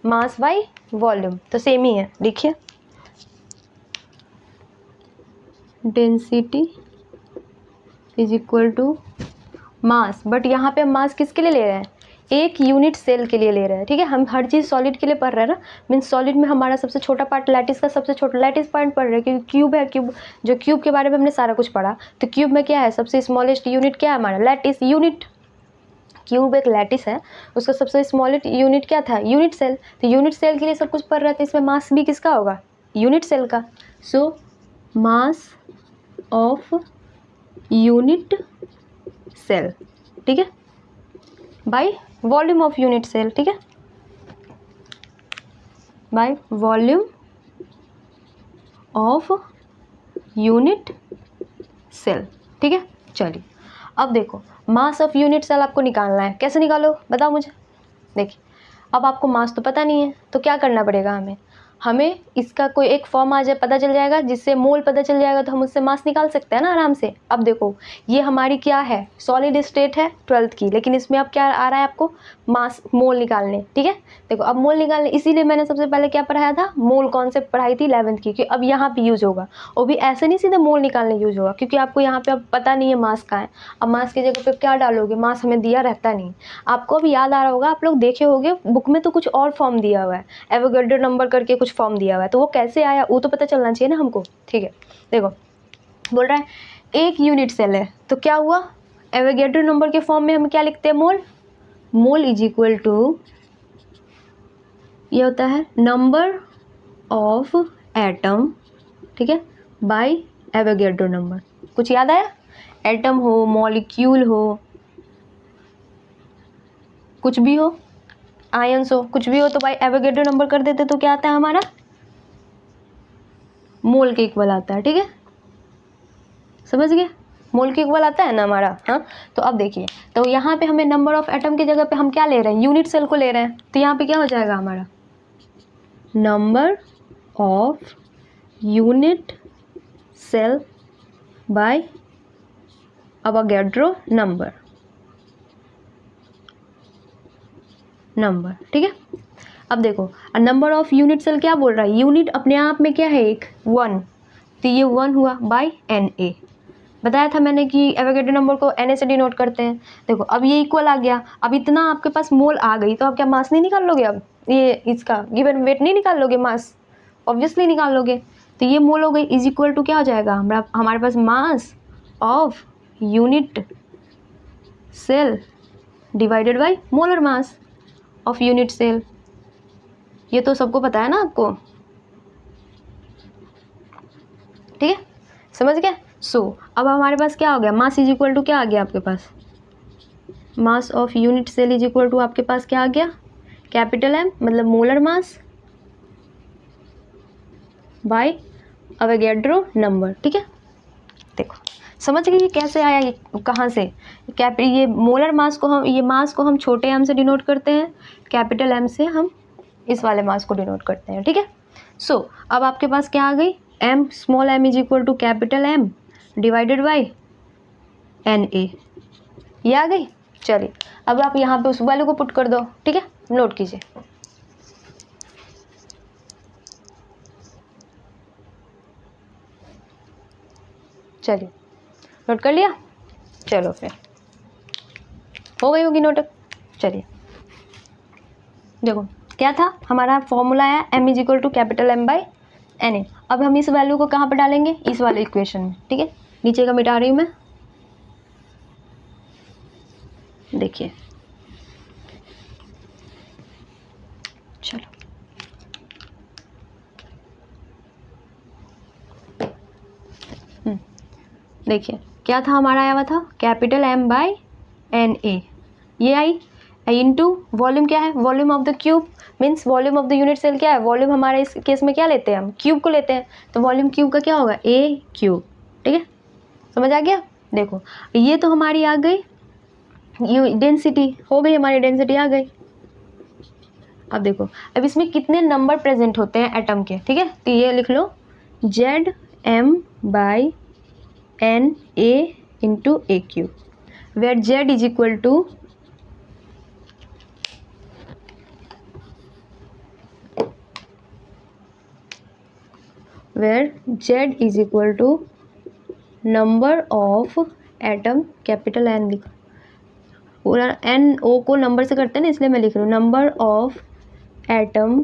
मास बाय वॉल्यूम, तो सेम ही है। देखिए density is equal to mass, but यहाँ पे हम मास किसके लिए ले रहे हैं, एक यूनिट सेल के लिए ले रहे हैं, ठीक है। हम हर चीज़ सॉलिड के लिए पढ़ रहे हैं ना, मीन्स सॉलिड में हमारा सबसे छोटा पार्ट लैटिस का सबसे छोटा लैटिस पार्ट पढ़ रहे हैं, क्योंकि क्यूब है, क्यूब जो क्यूब के बारे में हमने सारा कुछ पढ़ा। तो क्यूब में क्या है, सबसे स्मॉलेस्ट यूनिट क्या है हमारा, लैटिस यूनिट। क्यूब एक लैटिस है, उसका सबसे स्मॉलेस्ट यूनिट क्या था, यूनिट सेल। तो यूनिट सेल के लिए सब कुछ पढ़ रहे थे, इसमें मास भी किसका होगा, यूनिट सेल का। So mass of unit cell, ठीक है, by volume of unit cell, ठीक है, by volume of unit cell, ठीक है। चलिए अब देखो मास ऑफ यूनिट सेल आपको निकालना है, कैसे निकालो बताओ मुझे। देखिए अब आपको मास तो पता नहीं है, तो क्या करना पड़ेगा, हमें इसका कोई एक फॉर्म आ जाए, पता चल जाएगा, जिससे मोल पता चल जाएगा, तो हम उससे मास निकाल सकते हैं ना आराम से। अब देखो ये हमारी क्या है, सॉलिड स्टेट है 12th की, लेकिन इसमें अब क्या आ रहा है आपको, मास मोल निकालने, ठीक है। देखो अब मोल निकालने, इसीलिए मैंने सबसे पहले क्या पढ़ाया था, मोल कॉन्सेप्ट पढ़ाई थी 11th की, क्योंकि अब यहाँ पे यूज़ होगा, वो भी ऐसे नहीं सीधे मोल निकालने यूज़ होगा, क्योंकि आपको यहाँ पे अब पता नहीं है मास कहाँ है। अब मास की जगह पे क्या डालोगे, मास हमें दिया रहता नहीं, आपको अब याद आ रहा होगा, आप लोग देखे होंगे बुक में तो कुछ और फॉर्म दिया हुआ है, एवोगैड्रो नंबर करके कुछ फॉर्म दिया हुआ है, तो वो कैसे आया वो तो पता चलना चाहिए ना हमको, ठीक है। देखो बोल रहा है एक यूनिट सेल है, तो क्या हुआ, एवोगैड्रो नंबर के फॉर्म में हम क्या लिखते हैं, मोल। मोल इज इक्वल टू, ये होता है नंबर ऑफ एटम, ठीक है, बाय एवोगैड्रो नंबर। कुछ याद आया, एटम हो, मॉलिक्यूल हो, कुछ भी हो, आयंस हो, कुछ भी हो, तो बाय एवोगैड्रो नंबर कर देते तो क्या आता है हमारा, मोल के इक्वल आता है, ठीक है, समझ गए, मोल के इक्वल आता है ना हमारा। हाँ तो अब देखिए, तो यहाँ पे हमें नंबर ऑफ एटम की जगह पे हम क्या ले रहे हैं, यूनिट सेल को ले रहे हैं, तो यहाँ पे क्या हो जाएगा हमारा, number of unit cell by Avogadro number, ठीक है। अब देखो नंबर ऑफ यूनिट सेल क्या बोल रहा है, यूनिट अपने आप में क्या है, एक 1, तो ये 1 हुआ बाय Na, बताया था मैंने कि एवोगैड्रो नंबर को Na से डिनोट करते हैं। देखो अब ये इक्वल आ गया, अब इतना आपके पास मोल आ गई, तो आप क्या मास नहीं निकाल लोगे, अब ये इसका गिवन वेट नहीं निकाल लोगे, मास ऑब्वियसली निकाल लोगे। तो ये मोल हो गई, इज इक्वल टू क्या हो जाएगा हमारे पास, mass of unit cell divided by molar mass of unit cell. ये तो सबको पता है ना आपको, ठीक है, समझ गए। सो अब हमारे पास क्या हो गया, मास इज इक्वल टू क्या आ गया आपके पास, mass of unit cell is equal to आपके पास क्या आ गया, कैपिटल एम मतलब molar mass by Avogadro number, ठीक है। देखो समझ गए ये कैसे आया, ये कहाँ से, ये मोलर मास को हम, ये मास को हम छोटे एम से डिनोट करते हैं, कैपिटल एम से हम इस वाले मास को डिनोट करते हैं, ठीक है। सो अब आपके पास क्या आ गई, M small M is equal to capital M divided by N A, ये आ गई। चलिए अब आप यहाँ पे उस वैल्यू को पुट कर दो, ठीक है, नोट कीजिए। चलिए नोट कर लिया, चलो फिर हो गई होगी नोट। चलिए देखो क्या था हमारा फॉर्मूला है, M is equal to capital M by N A. अब हम इस वैल्यू को कहाँ पर डालेंगे, इस वाले इक्वेशन में, ठीक है। नीचे का मिटा रही हूँ मैं, देखिए चलो देखिए क्या था हमारा आया हुआ था, capital M by N A, ये आई इंटू वॉल्यूम क्या है, volume of the cube means volume of the unit cell क्या है, वॉल्यूम हमारे इस केस में क्या लेते हैं हम, क्यूब को लेते हैं, तो वॉल्यूम क्यूब का क्या होगा, ए क्यूब, ठीक है, समझ आ गया। देखो ये तो हमारी आ गई डेंसिटी, हो गई हमारी डेंसिटी आ गई। अब देखो अब इसमें कितने नंबर प्रेजेंट होते हैं एटम के, ठीक है, तो ये लिख लो Z M by N A into a cube, where Z is equal to number of atom, capital N लिखो, पूरा एन ओ को नंबर से करते हैं ना इसलिए मैं लिख रही हूँ, number of atom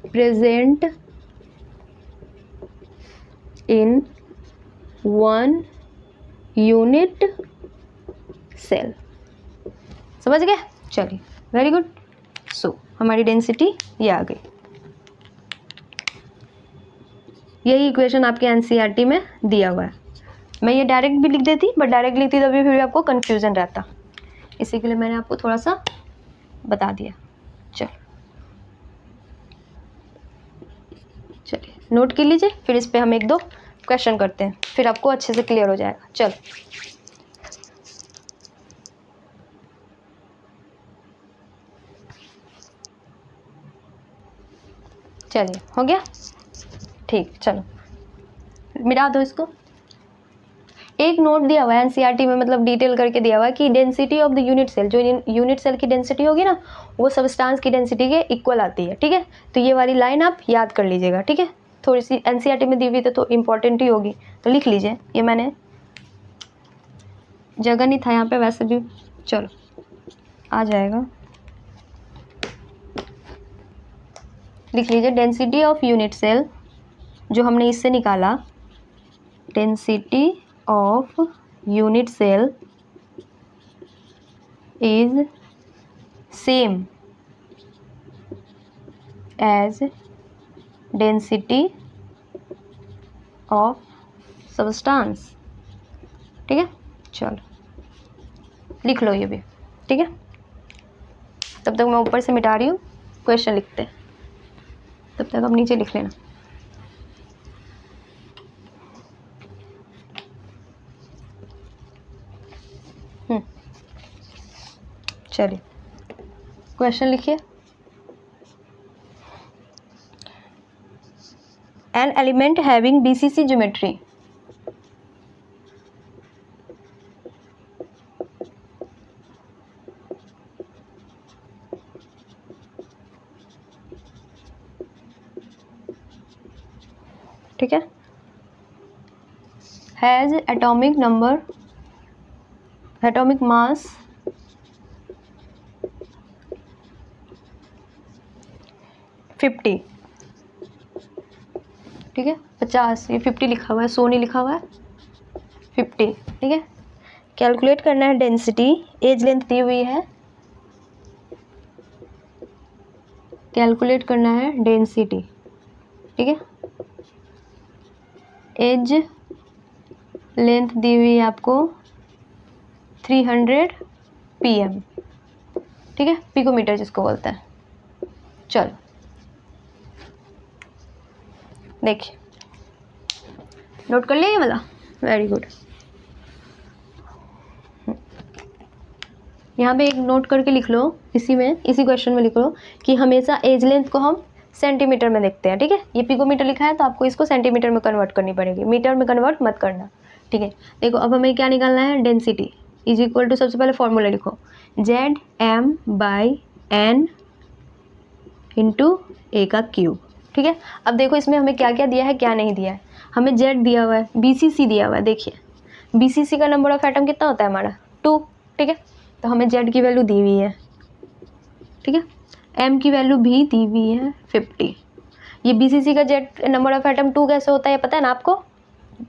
present in one unit cell, समझ गए। चलिए वेरी गुड। सो हमारी डेंसिटी ये आ गई, यही इक्वेशन आपके एनसीईआरटी में दिया हुआ है। मैं ये डायरेक्ट भी लिख देती, बट डायरेक्ट लिखती तभी फिर भी आपको कन्फ्यूज़न रहता, इसी के लिए मैंने आपको थोड़ा सा बता दिया। चलिए नोट कर लीजिए, फिर इस पे हम एक दो क्वेश्चन करते हैं, फिर आपको अच्छे से क्लियर हो जाएगा। चलो चलिए हो गया, ठीक, चलो मिटा दो इसको। एक नोट दिया हुआ है एनसीईआरटी में, मतलब डिटेल करके दिया हुआ है कि density of the unit cell, जो यूनिट सेल की डेंसिटी होगी ना वो सबस्टांस की डेंसिटी के इक्वल आती है, ठीक है। तो ये वाली लाइन आप याद कर लीजिएगा, ठीक है, थोड़ी सी एनसीईआरटी में दी हुई तो इम्पॉर्टेंट ही होगी, तो लिख लीजिए। ये मैंने जगह नहीं था यहाँ पे वैसे भी, चलो आ जाएगा, लिख लीजिए डेंसिटी ऑफ यूनिट सेल, जो हमने इससे निकाला, density of unit cell is same as density of substance, ठीक है। चलो लिख लो ये भी, ठीक है, तब तक मैं ऊपर से मिटा रही हूँ, क्वेश्चन लिखते हैं, तब तक आप नीचे लिख लेना। चलिए क्वेश्चन लिखिए, an element having BCC geometry, ठीक है, हैज एटॉमिक मास 50, ठीक है, 50, ये 50 लिखा हुआ है, 100 नहीं लिखा हुआ है, 50, ठीक है। कैलकुलेट करना है डेंसिटी, एज लेंथ दी हुई है, कैलकुलेट करना है डेंसिटी, ठीक है। एज लेंथ दी हुई है आपको 300 pm, ठीक है, पिकोमीटर जिसको बोलते हैं। चलो देखिए, नोट कर लिया ये वाला, वेरी गुड। यहाँ पे एक नोट करके लिख लो, इसी क्वेश्चन में लिख लो कि हमेशा एज लेंथ को हम सेंटीमीटर में देखते हैं, ठीक है। ये पिकोमीटर लिखा है तो आपको इसको सेंटीमीटर में कन्वर्ट करनी पड़ेगी, मीटर में कन्वर्ट मत करना, ठीक है। देखो अब हमें क्या निकालना है, डेंसिटी इज इक्वल टू, सबसे पहले फॉर्मूला लिखो, ZM/N इंटू ए का क्यूब, ठीक है। अब देखो इसमें हमें क्या क्या दिया है, क्या नहीं दिया है। हमें Z दिया हुआ है, BCC दिया हुआ है, देखिए BCC का नंबर ऑफ एटम कितना होता है हमारा 2, ठीक है। तो हमें Z की वैल्यू दी हुई है, ठीक है। M की वैल्यू भी दी हुई है 50। ये BCC का Z नंबर ऑफ एटम 2 कैसे होता है, पता है ना आपको,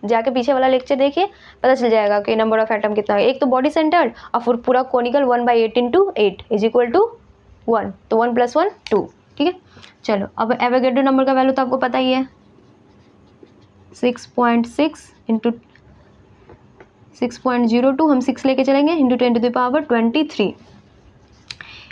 जाके पीछे वाला लेक्चर देखिए, पता चल जाएगा कि नंबर ऑफ एटम कितना है। एक तो बॉडी सेंटर्ड और फिर पूरा conical 1/8 into 8 is equal to 1, तो 1 + 1 2, ठीक है। चलो अब एवोगैड्रो नंबर का वैल्यू तो आपको पता ही है, 6.6 इंटू 6.02, हम 6 लेके चलेंगे, इंटू 10⁻23।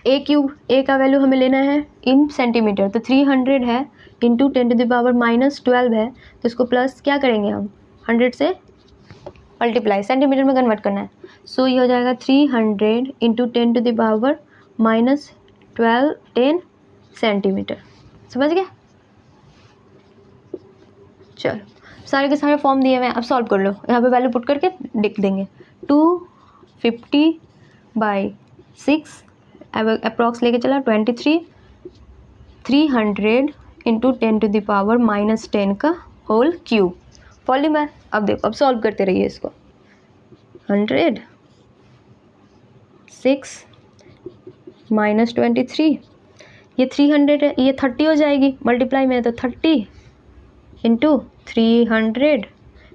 ए क्यूब, ए का वैल्यू हमें लेना है इन सेंटीमीटर, तो 300 है, इंटू 10⁻−12 है, तो इसको प्लस क्या करेंगे हम 100 से मल्टीप्लाई, सेंटीमीटर में कन्वर्ट करना है। सो ये हो जाएगा 300 इंटू 10⁻−12 10 सेंटीमीटर, समझ गए। चलो सारे के सारे फॉर्म दिए हुए हैं, अब सॉल्व कर लो, यहाँ पे वैल्यू पुट करके लिख देंगे। 250/6 अप्रॉक्स लेके चला 23, 300 इंटू 10⁻−10 का होल क्यूब, वॉल्यूम है। अब देखो, अब सॉल्व करते रहिए इसको, 100 6 - 23, ये 300 है, ये 30 हो जाएगी, मल्टीप्लाई में है तो 30 इंटू 300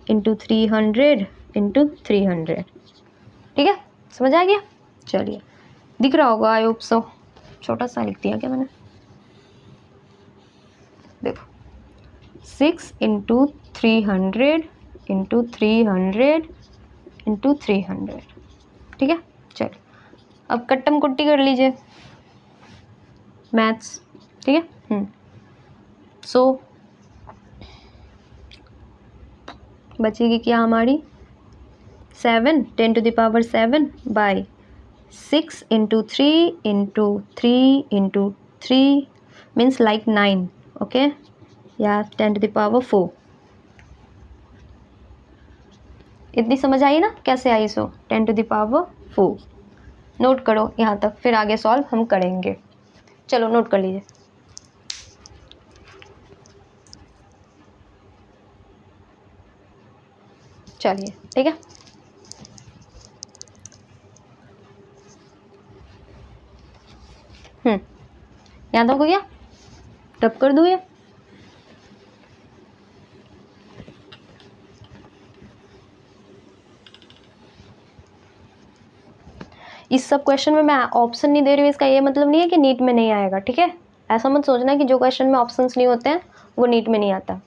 इंटू 300 इंटू 300, ठीक है, समझ आ गया। चलिए दिख रहा होगा, आई होप सो, छोटा सा लिख दिया क्या मैंने, देखो 6 इंटू 300 इंटू 300 इंटू 300, ठीक है। चलो अब कट्टम कुट्टी कर लीजिए मैथ्स, ठीक है। सो बचेगी क्या हमारी 7 10⁻7/6 into 3 into 3 into 3 means like 9, okay, या 10⁻4। इतनी समझ आई ना, कैसे आई, सो 10⁻4 नोट करो यहाँ तक, फिर आगे सॉल्व हम करेंगे। चलो नोट कर लीजिए। चलिए ठीक है, याद हो गया, टप कर दूँ ये, इस सब क्वेश्चन में मैं ऑप्शन नहीं दे रही हूँ, इसका ये मतलब नहीं है कि नीट में नहीं आएगा, ठीक है। ऐसा मत सोचना कि जो क्वेश्चन में ऑप्शंस नहीं होते हैं वो नीट में नहीं आता।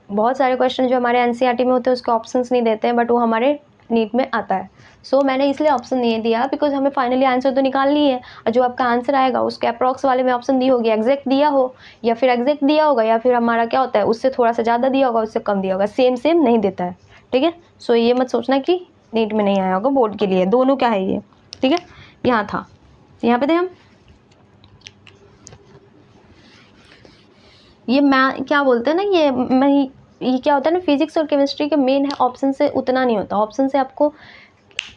बहुत सारे क्वेश्चन जो हमारे एनसीईआरटी में होते हैं उसके ऑप्शंस नहीं देते हैं, बट वो हमारे नीट में आता है। सो मैंने इसलिए ऑप्शन नहीं दिया बिकॉज हमें फाइनली आंसर तो निकालनी है, और जो आपका आंसर आएगा उसके अप्रॉक्स वाले में ऑप्शन दी होगी, एग्जैक्ट दिया हो या फिर एग्जैक्ट दिया होगा, या फिर हमारा क्या होता है उससे थोड़ा सा ज़्यादा दिया होगा, उससे कम दिया होगा, सेम नहीं देता है, ठीक है। सो ये मत सोचना कि नीट में नहीं आया होगा, बोर्ड के लिए दोनों क्या है ये, ठीक है। यहाँ था, यहाँ पे थे हम, ये मैं क्या बोलते हैं ना, ये क्या होता है ना, फिजिक्स और केमिस्ट्री के मेन है, ऑप्शन से उतना नहीं होता। ऑप्शन से आपको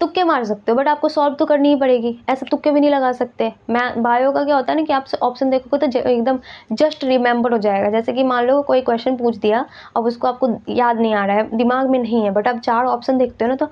तुक्के मार सकते हो, बट आपको सॉल्व तो करनी ही पड़ेगी, ऐसे तुक्के भी नहीं लगा सकते। मैं बायो का क्या होता है ना कि आप ऑप्शन देखोगे तो एकदम जस्ट रिमेंबर हो जाएगा। जैसे कि मान लो कोई क्वेश्चन पूछ दिया, अब उसको आपको याद नहीं आ रहा है, दिमाग में नहीं है, बट आप 4 ऑप्शन देखते हो ना, तो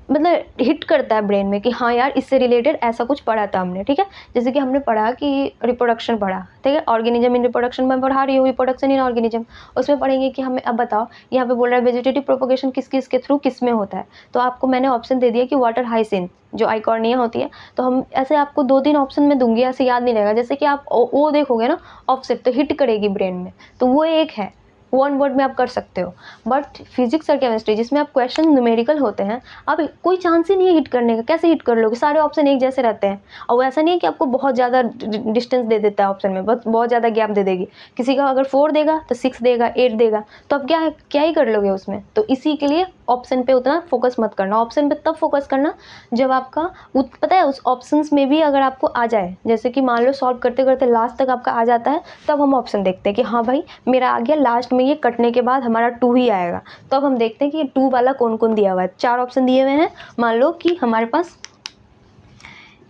मतलब हिट करता है ब्रेन में कि हाँ यार इससे रिलेटेड ऐसा कुछ पढ़ा था हमने, ठीक है। जैसे कि हमने पढ़ा कि रिप्रोडक्शन पढ़ा, ठीक है, ऑर्गेनिज्म इन रिप्रोडक्शन में पढ़ा रही हूँ, रिप्रोडक्शन इन ऑर्गेनिज्म, उसमें पढ़ेंगे कि हमें अब बताओ यहाँ पे बोल रहा है वेजिटेटिव प्रोपोगेशन किस किस के थ्रू किस में होता है। तो आपको मैंने ऑप्शन दे दिया कि वाटर हाइसिंथ जो आइकॉर्निया होती है, तो हम ऐसे आपको 2-3 ऑप्शन में दूंगी, ऐसे याद नहीं रहेगा। जैसे कि आप ओ देखोगे ना ऑफसेट, तो हिट करेगी ब्रेन में, तो वो एक है, 1 वर्ड में आप कर सकते हो। बट फिजिक्स और केमिस्ट्री जिसमें आप क्वेश्चन न्यूमेरिकल होते हैं, आप कोई चांस ही नहीं है हिट करने का, कैसे हिट कर लोगे, सारे ऑप्शन एक जैसे रहते हैं। और वो ऐसा नहीं है कि आपको बहुत ज़्यादा डिस्टेंस दे देता है ऑप्शन में, बहुत ज़्यादा गैप दे देगी। किसी का अगर 4 देगा तो 6 देगा, 8 देगा, तो आप क्या ही कर लोगे उसमें। तो इसी के लिए ऑप्शन पे उतना फोकस मत करना, ऑप्शन पे तब फोकस करना जब आपका पता है उस ऑप्शंस में भी अगर आपको आ जाए, जैसे कि मान लो सॉल्व करते करते लास्ट तक आपका आ जाता है, तब हम ऑप्शन देखते हैं कि हाँ भाई मेरा आ गया, लास्ट में ये कटने के बाद हमारा 2 ही आएगा। तो अब हम देखते हैं कि 2 वाला कौन कौन दिया हुआ है। 4 ऑप्शन दिए हुए हैं, मान लो कि हमारे पास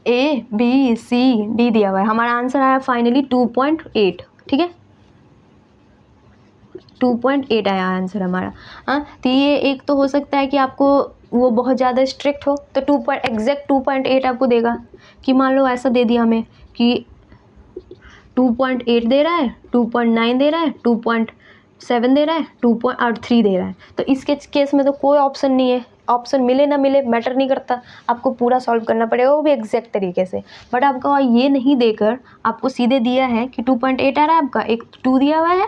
ABCD दिया हुआ है, हमारा आंसर आया फाइनली 2.8, ठीक है, 2.8 आया आंसर हमारा। हाँ, तो ये एक तो हो सकता है कि आपको वो बहुत ज़्यादा स्ट्रिक्ट हो तो एग्जैक्ट 2.8 आपको देगा, कि मान लो ऐसा दे दिया हमें कि 2.8 दे रहा है, 2.9 दे रहा है, 2.7 दे रहा है, 2.3 दे रहा है। तो इसके केस में तो कोई ऑप्शन नहीं है, ऑप्शन मिले ना मिले मैटर नहीं करता, आपको पूरा सॉल्व करना पड़ेगा, वो भी एग्जैक्ट तरीके से। बट आपको ये नहीं देकर आपको सीधे दिया है कि 2.8 आ रहा है आपका, एक 2 दिया हुआ है,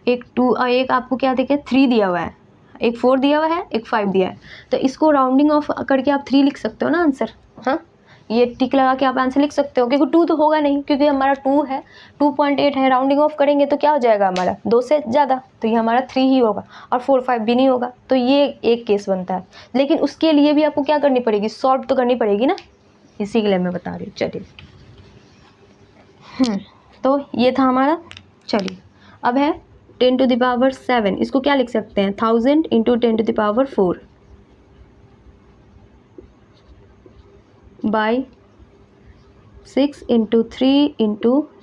एक आपको क्या देखिए 3 दिया हुआ है, एक 4 दिया हुआ है, एक 5 दिया है। तो इसको राउंडिंग ऑफ करके आप 3 लिख सकते हो ना आंसर। हाँ, ये टिक लगा के आप आंसर लिख सकते हो, क्योंकि 2 तो होगा नहीं, क्योंकि हमारा 2 है, 2.8 है, राउंडिंग ऑफ करेंगे तो क्या हो जाएगा हमारा 2 से ज़्यादा, तो ये हमारा 3 ही होगा, और 4 5 भी नहीं होगा। तो ये एक केस बनता है, लेकिन उसके लिए भी आपको क्या करनी पड़ेगी, सॉल्व तो करनी पड़ेगी ना, इसी के लिए मैं बता रही हूँ। चलिए तो ये था हमारा। चलिए अब है 10⁻7, इसको क्या लिख सकते हैं, 1000 × 10⁻4 बाई 6 × 3 ×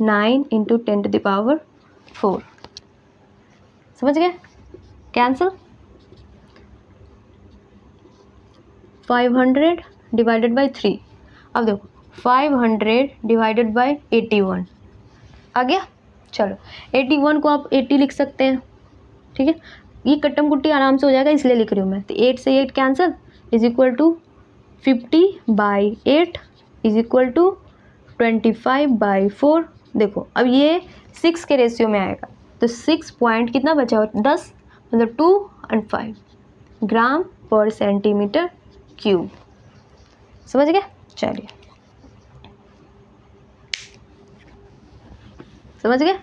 9 × 10⁻4, समझ गए, कैंसिल। 500 डिवाइडेड बाई 3, अब देखो 500 डिवाइडेड बाई 81 आ गया। चलो 81 को आप 80 लिख सकते हैं, ठीक है, ये कट्टम कुट्टी आराम से हो जाएगा इसलिए लिख रही हूँ मैं। तो 8 से 8 cancel, is equal to 50/8 is equal to 25/4। देखो अब ये 6 के रेशियो में आएगा, तो 6 पॉइंट कितना बचा, 10, मतलब 2 और 5 ग्राम पर सेंटीमीटर क्यूब, समझ गए। चलिए समझ गए,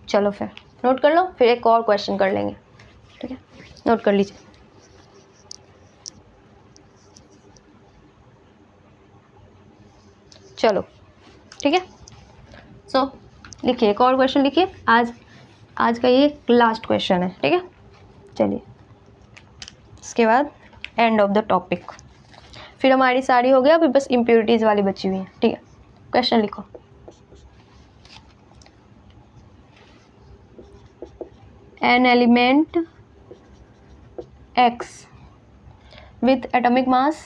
चलो फिर नोट कर लो, फिर एक और क्वेश्चन कर लेंगे, ठीक है, नोट कर लीजिए। चलो ठीक है, सो लिखिए, एक और क्वेश्चन लिखिए, आज का ये लास्ट क्वेश्चन है, ठीक है। चलिए इसके बाद एंड ऑफ द टॉपिक, फिर हमारी सारी हो गया, फिर बस इम्प्योरिटीज वाली बची हुई है, ठीक है। क्वेश्चन लिखो, an element X with atomic mass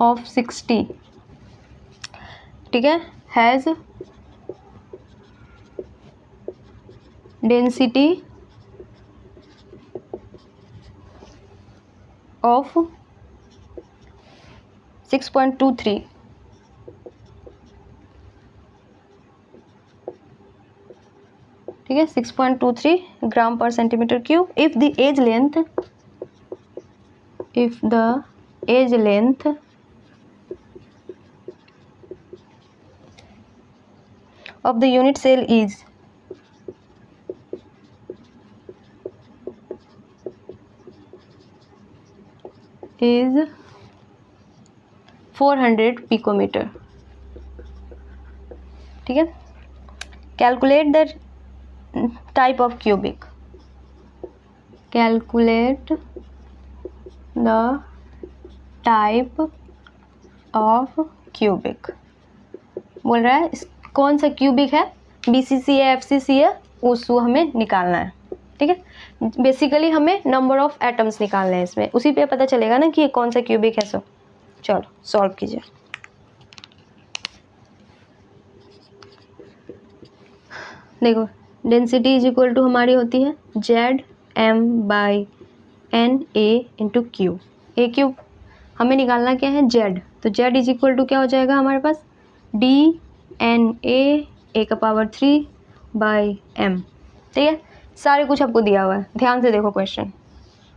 of 60, ठीक है, has density of 6.23, ठीक है, 6.23 ग्राम पर centimetre cube. If the edge length of the unit cell is 400 picometer, ठीक है। Calculate the type of cubic, calculate the type of cubic बोल रहा है, कौन सा क्यूबिक है, BCC है, FCC है, वो हमें निकालना है, ठीक है। बेसिकली हमें नंबर ऑफ एटम्स निकालने हैं इसमें, उसी पे पता चलेगा ना कि ये कौन सा क्यूबिक है। सो चलो सॉल्व कीजिए। देखो डेंसिटी इज इक्वल टू हमारी होती है ZM/NA/Q। ए क्यूब हमें निकालना क्या है, Z, तो Z इज इक्वल टू क्या हो जाएगा हमारे पास DNA(A⁻3/M), ठीक है। सारे कुछ आपको दिया हुआ है, ध्यान से देखो क्वेश्चन,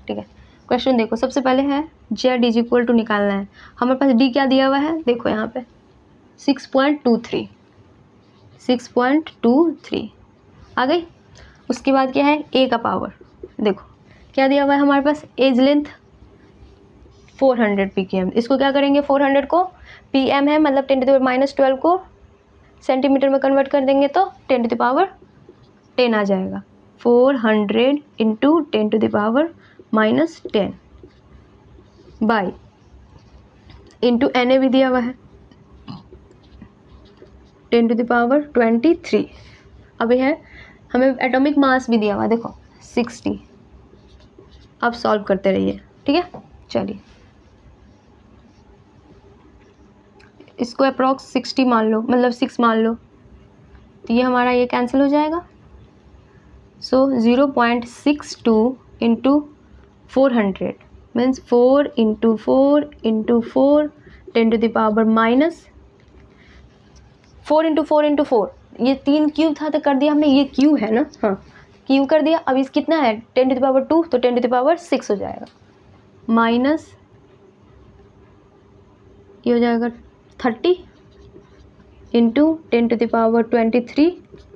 ठीक है। क्वेश्चन देखो, सबसे पहले है Z इज इक्वल टू निकालना है। हमारे पास D क्या दिया हुआ है, देखो यहाँ पे 6.23 आ गई। उसके बाद क्या है A का पावर, देखो क्या दिया हुआ है हमारे पास, एज लेंथ 400 pkm। इसको क्या करेंगे, 400 को pm है मतलब 10⁻12 को सेंटीमीटर में कन्वर्ट कर देंगे तो 10⁻10 आ जाएगा। 400 इंटू 10⁻−10 बाई इंटू Na भी दिया हुआ है 10⁻23। अभी है हमें एटॉमिक मास भी दिया हुआ है, देखो 60। अब सॉल्व करते रहिए, ठीक है। चलिए इसको अप्रॉक्स 60 मान लो, मतलब 6 मान लो, तो ये हमारा ये कैंसिल हो जाएगा। सो 0.62 इंटू 400 मीन्स 4 इंटू 4 इंटू 4 10⁻4 ये 3 क्यूब था तो कर दिया हमने, ये क्यूब है ना, हाँ क्यूब कर दिया। अब इस कितना है 10⁻2 तो 10⁻6 हो जाएगा, माइनस ये हो जाएगा 30 इंटू 10⁻23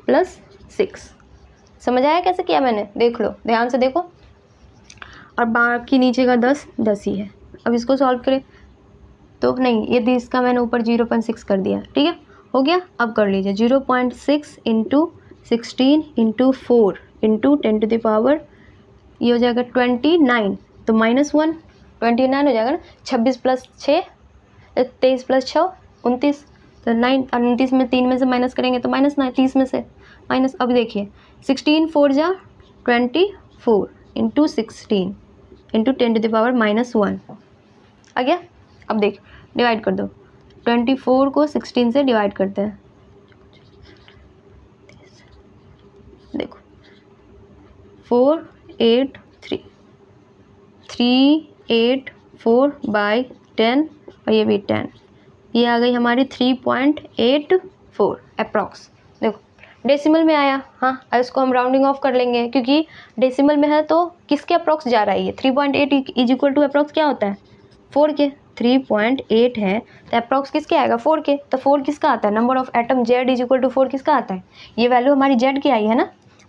प्लस 6। समझ आया कैसे किया मैंने, देख लो ध्यान से देखो। और बाकी नीचे का 10 ही है। अब इसको सॉल्व करें तो नहीं, ये 10 का मैंने ऊपर 0.6 कर दिया, ठीक है हो गया। अब कर लीजिए 0.6 इंटू 16 इंटू 4 इंटू 10⁻, ये हो जाएगा 29, तो -1 29 हो जाएगा ना। 26 प्लस 6 23 प्लस 6 29, तो 9 29 में 3 में से माइनस करेंगे तो -9 30 में से माइनस। अब देखिए 16 4 जा 24 इंटू 16 इंटू 10⁻−1 आ गया। अब देख डिवाइड कर दो, 24 को 16 से डिवाइड करते हैं, देखो 384/10 और ये भी 10, ये आ गई हमारी 3.84 अप्रॉक्स। देखो डेसिमल में आया, हाँ इसको हम राउंडिंग ऑफ कर लेंगे क्योंकि डेसिमल में है तो किसके अप्रॉक्स जा रहा है ये 3.8 इज इक्वल टू अप्रॉक्स क्या होता है 4 के। 3.8 है तो अप्रॉक्स किसके आएगा 4 के, तो 4 किसका आता है, number of atom Z is equal to 4 किसका आता है, ये वैल्यू हमारी Z की आई है ना,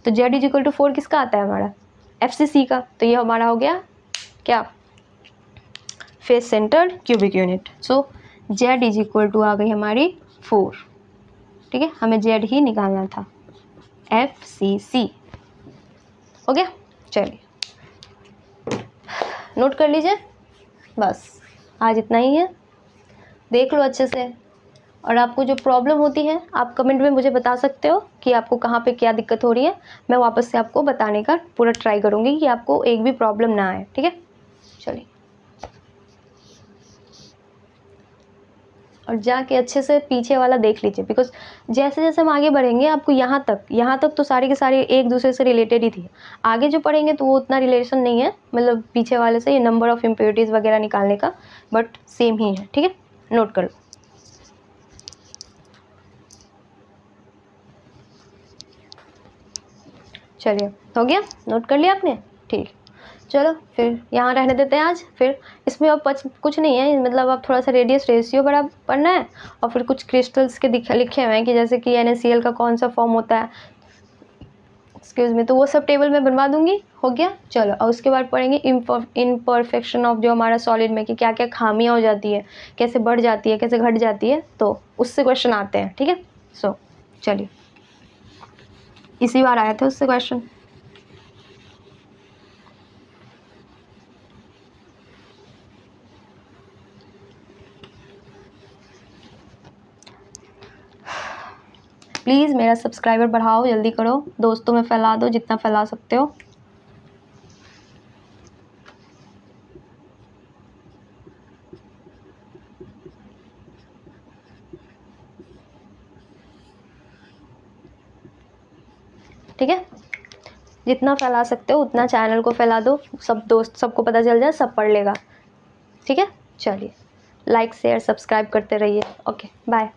तो Z इज इक्वल टू 4 किसका आता है हमारा FCC का। तो ये हमारा हो गया क्या face centred cubic unit. So Z is equal to आ गई हमारी 4, ठीक है, हमें Z ही निकालना था FCC हो गया। चलिए नोट कर लीजिए, बस आज इतना ही है, देख लो अच्छे से। और आपको जो प्रॉब्लम होती है आप कमेंट में मुझे बता सकते हो कि आपको कहाँ पे क्या दिक्कत हो रही है, मैं वापस से आपको बताने का पूरा ट्राई करूँगी कि आपको एक भी प्रॉब्लम ना आए, ठीक है। चलिए और जाके अच्छे से पीछे वाला देख लीजिए, बिकॉज जैसे जैसे हम आगे बढ़ेंगे आपको यहाँ तक तो सारे के सारे एक दूसरे से रिलेटेड ही थी, आगे जो पढ़ेंगे तो वो उतना रिलेशन नहीं है, मतलब पीछे वाले से ये नंबर ऑफ इम्प्योरिटीज़ वगैरह निकालने का, बट सेम ही है, ठीक है नोट कर लो। चलिए हो गया, नोट कर लिया आपने, ठीक। चलो फिर यहाँ रहने देते हैं आज। फिर इसमें अब कुछ नहीं है, मतलब अब थोड़ा सा रेडियस रेशियो बड़ा पढ़ना है और फिर कुछ क्रिस्टल्स के लिखे हुए हैं कि जैसे कि NaCl का कौन सा फॉर्म होता है, एक्सक्यूज़ मी, तो वो सब टेबल में बनवा दूंगी, हो गया। चलो और उसके बाद पढ़ेंगे इम्परफेक्शन ऑफ जो हमारा सॉलिड में कि क्या क्या खामियाँ हो जाती है, कैसे बढ़ जाती है, कैसे घट जाती है, तो उससे क्वेश्चन आते हैं, ठीक है। सो चलिए इसी बार आए थे उससे क्वेश्चन। प्लीज़ मेरा सब्सक्राइबर बढ़ाओ, जल्दी करो, दोस्तों में फैला दो जितना फैला सकते हो। ठीक है, जितना फैला सकते हो उतना चैनल को फैला दो, सब दोस्त सबको पता चल जाए, सब पढ़ लेगा। ठीक है, चलिए लाइक शेयर सब्सक्राइब करते रहिए। Okay bye.